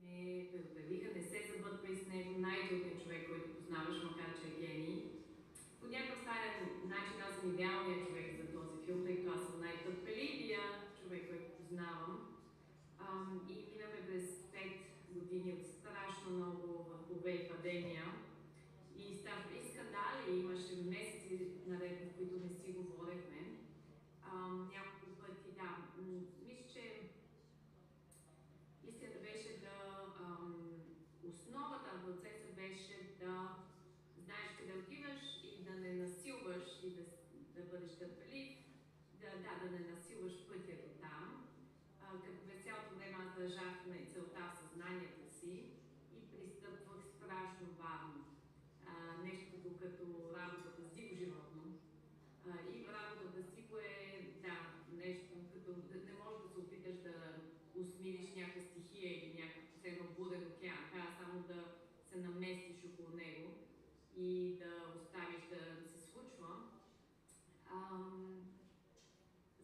Не преодолиха, не се забърквай с него, най-добрият човек, който познаваш, макар че е гений. По някакъв старен начин аз съм идеалният човек за този филм, тъй като аз съм най-търпеливия човек, който познавам. И минаме през 5 години от страшно много върхове и падения. И скандали, имаше месеци наред, в които не си говорехме. Няколко пъти, да. Мисля, че истината беше да... основата на процеса беше да знаеш къде отиваш и да не насилваш и да бъдеш търпелив, да не насилваш пътя до там. Като през цялото време аз държах на целта в съзнанието си и пристъпвах страшно бавно. Нещо като работата с диво животно. И работата с диво е, нещо като не можеш да се опиташ да усмириш някаква стихия или някакъв буден океан. Трябва само да се наместиш около него и да оставиш да се случва.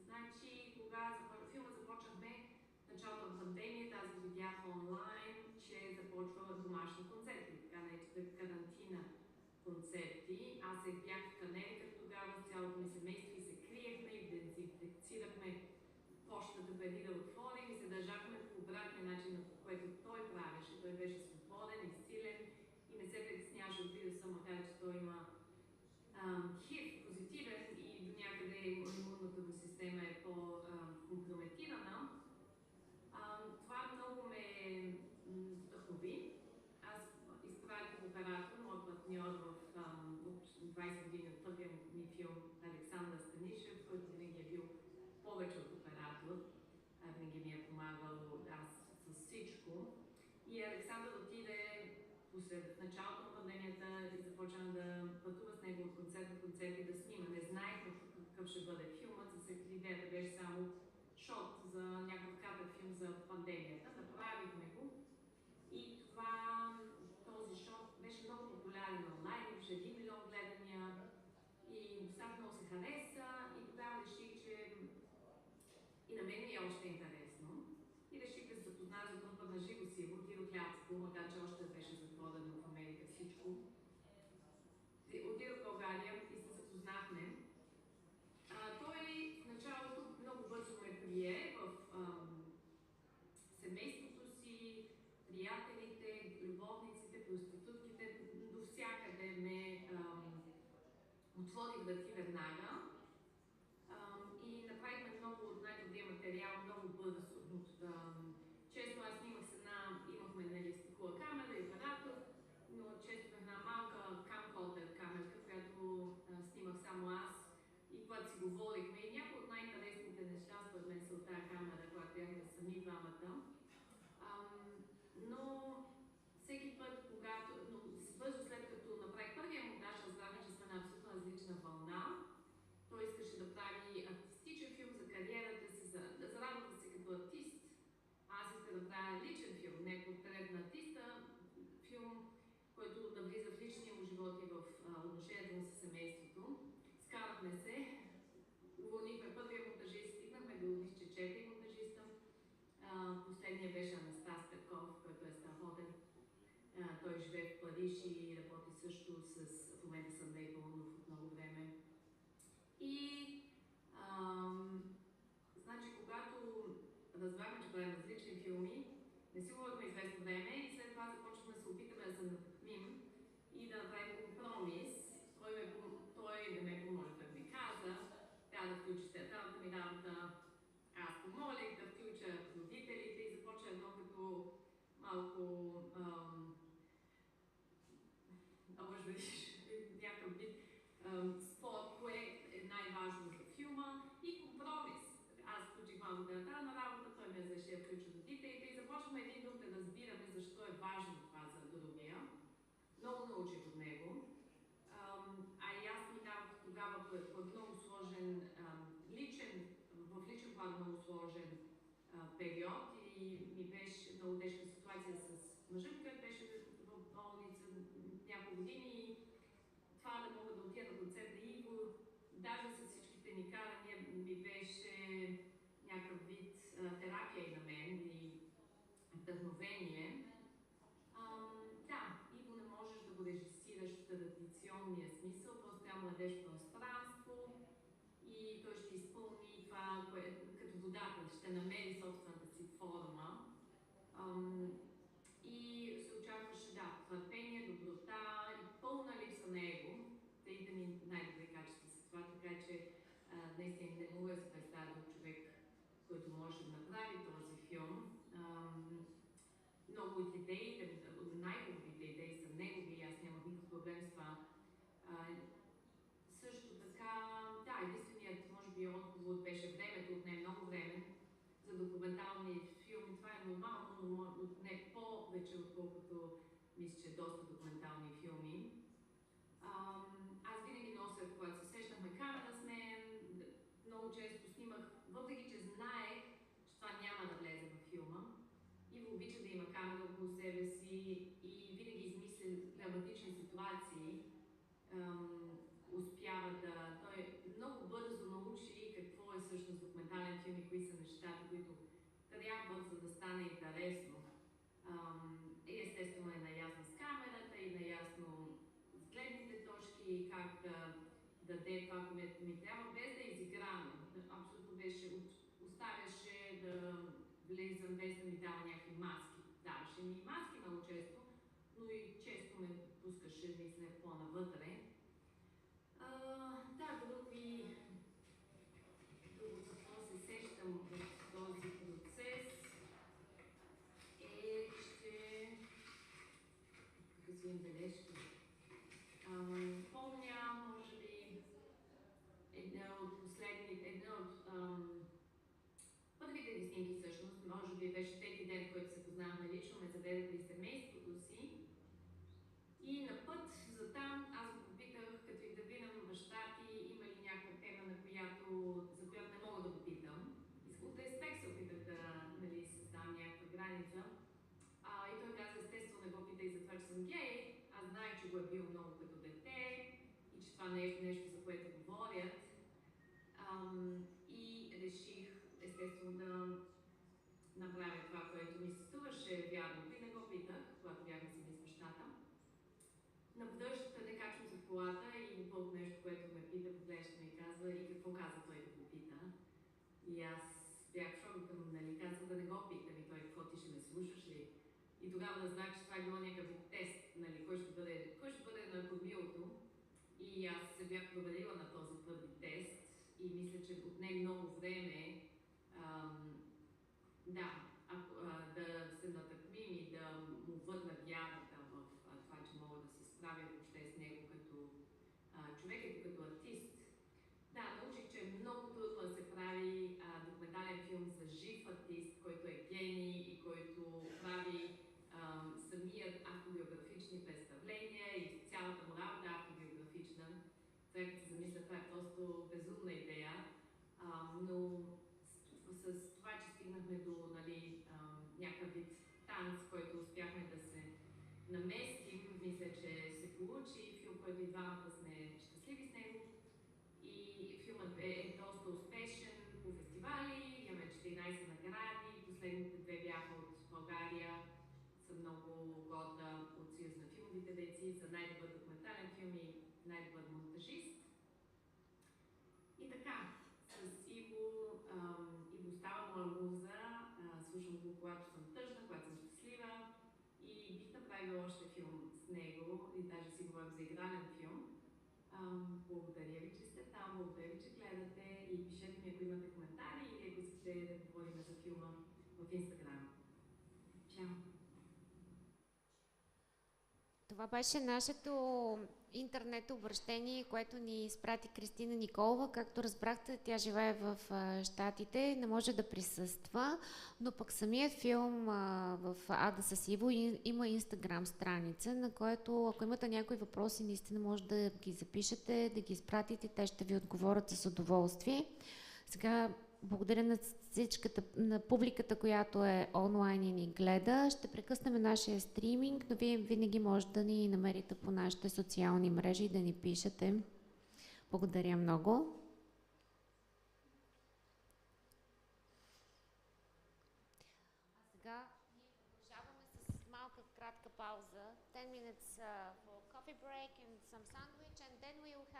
Значи, кога филма започнахме, в началото на пандемията, аз го видях онлайн, че започва домашни концерти, така наречените карантина концерти. Аз се бях в Канерика тогава с цялото ми семейство и се криехме и дезинфекцирахме почтата преди да отворим и се държахме по обратния начин, по който той правеше. Той беше свободен и силен и не се притесняваше от вируса, макар че той има HIV позитивен и до някъде имунната му система е по-компрометирана. Това много ме вдъхнови. Аз изпратих оператор, моят партньор от 20 години от първия ми филм Александър Станишев, който винаги е бил повече от оператор. Винаги ми е помагал с всичко. И Александър отиде в началото на пандемията и започна да пътува с него от концерт на концерт и да снима. Не знаехме какъв ще бъде филмът, идеята беше само шот за някакъв кратък филм за пандемията. Направихме го и този шот беше много популярен онлайн, имаше 1 милион гледания и достатъчно много се хареса и тогава реших, че и на мен ми е още интересно. И реших да се запозная за първ път на живо си, отидох лятото, макар че още беше затворено в Америка всичко. Отидох в България и се запознахме. Той в началото много бързо ме прие в семейството си, приятелите, любовниците, проститутките, до всякъде ме отворих врати веднага. И направихме много от най-добрия материал, много бързо. Често аз снимах с имахме хубава камера и оператор, но често една малка камкордер камерка, която снимах само аз. И когато си говорихме, и някои от най-интересните неща, според мен са от тази камера, която бяхме сами двамата. Но всеки път, бързо след като направих първия монтаж, разбрахме, че сме на абсолютно различна вълна. Той искаше да прави артистичен филм за кариерата си, за работа Париж и работи също с... В момента съм лейбъл, но от много време. И значи, когато разбрахме, че правим различни филми, не си говорихме известно време и след това започнахме да се опитаме да се натъкмим и да направим компромис. Той не ме помоли, той ми каза, трябва да включиш театралната ми работа. Аз помолих да включа родителите и започна едно като малко, може би някакъв вид спор, кое е най-важно за филма и компромис. Аз включих малко театрална работа, той ме разреши да включа родителите и започваме един друг да разбираме защо е важно това за другия. Много научих от него. А и аз минавах тогава по много сложен в личен план много сложен период и ми беше много тежка ситуация с мъжа ми, който беше в болница няколко години и това да мога да отида на концерт на Иво, даже с всичките ни карания ми беше някакъв вид терапия и на мен и вдъхновение. Да, Иво не можеш да го режисираш в традиционния смисъл, просто трябва да дадеш пространство и той ще изпълни това, като водата, ще намери собствената си форма. И се очакваше, да, търпение, доброта и пълна липса на его. Трите ми най-добри качества са това, така че наистина не мога да се представя друг човек, който може да направи този филм. Много от идеите, най-хубавите идеи са негови и аз нямах никакъв проблем с това. Също така, да, единственият, може би, отговор беше времето, отне много време за документални филми. Това е нормално, но не повече, отколкото мисля, че доста документални филми. Аз винаги нося, когато се срещнахме камера с мен, много често снимах, въпреки че знаех, че това няма да влезе във филма. Иво обича да има камера около себе си и винаги измисля драматични ситуации. Успява да... Той много бързо научи какво е всъщност документален филм и кои са нещата, които трябва, за да стане интересно. И естествено е наясно с камерата и наясно с гледните точки, как да даде това, което ми трябва, без да е изиграно. Абсолютно беше, оставяше да влизам без да ми дава някакви маски. Даваше ми маски много често, но и често ме пускаше, мисля, по-навътре. Да, за какво се сещам от този процес е, че... Тук си имам бележки. Помня, може би, една от първите ни снимки всъщност, може би беше всеки ден, в който се познавахме лично, ме заведе при семейството си. И на път за там аз го попитах, като интервюирам баща ти, има ли някаква тема, за която не мога да го питам. От респект се опитах да създам някаква граница. И той каза, естествено, не го питай за това, че съм гей. Аз знаех, че го е бил много като дете и че това не е нещо, за което говорят. И реших, естествено, да направя това, което ми се струваше вярно. И не го питах, когато бяхме сами с бащата. На дъжд не качвам се в колата и го пълк нещо, което ме пита, поглежда ми казва и какво каза той да го пита. И аз бях в шок, нали, каза да не го питам и той какво ти ще ме слушаш ли? И тогава да знах, че това е било някакъв тест, нали, кой ще бъде на кормилото. И аз се бях доверила на този първи тест и мисля, че отне много време да се натъкмим и да му върна вярата в това, че мога да се справя въобще с него като човек и като артист. Да, научих, че е много трудно да се прави документален филм за жив артист, който е гений и който прави самият автобиографични представления и цялата му работа автобиографична. Сега като се замисля, това е просто безумна идея, но с това, че стигнахме до някакъв вид танц, който успяхме да се наместим, мисля, че се получи филм, който и двамата сме щастливи с него. И филмът е доста успешен по фестивали, имаме 14 награди, последните две бяха от България, съм много горда от Съюз на филм Голливудовите дейци за най-добър документален филм и най-добър монтажист. И така, с Иво става моя муза, слушам го, когато съм тъжна, когато съм щастлива и бих направила още филм с него и даже си говорим за игрален филм. Благодаря ви, че сте там, благодаря ви, че гледате и пишете ми, ако имате коментари или ако искате да говорим за филма в Инстаграм. Чао! Това беше нашето интернет обращение, което ни изпрати Кристина Николова. Както разбрахте, тя живее в Щатите, не може да присъства, но пък самият филм в Ада с Иво има Инстаграм страница, на което, ако имате някои въпроси, наистина може да ги запишете, да ги изпратите, те ще ви отговорят с удоволствие. Сега благодаря на на публиката, която е онлайн и ни гледа. Ще прекъснем нашия стриминг, но вие винаги може да ни намерите по нашите социални мрежи и да ни пишете. Благодаря много. А сега ние продължаваме с малка кратка пауза. 10 minutes for coffee break and some sandwich, and then we will have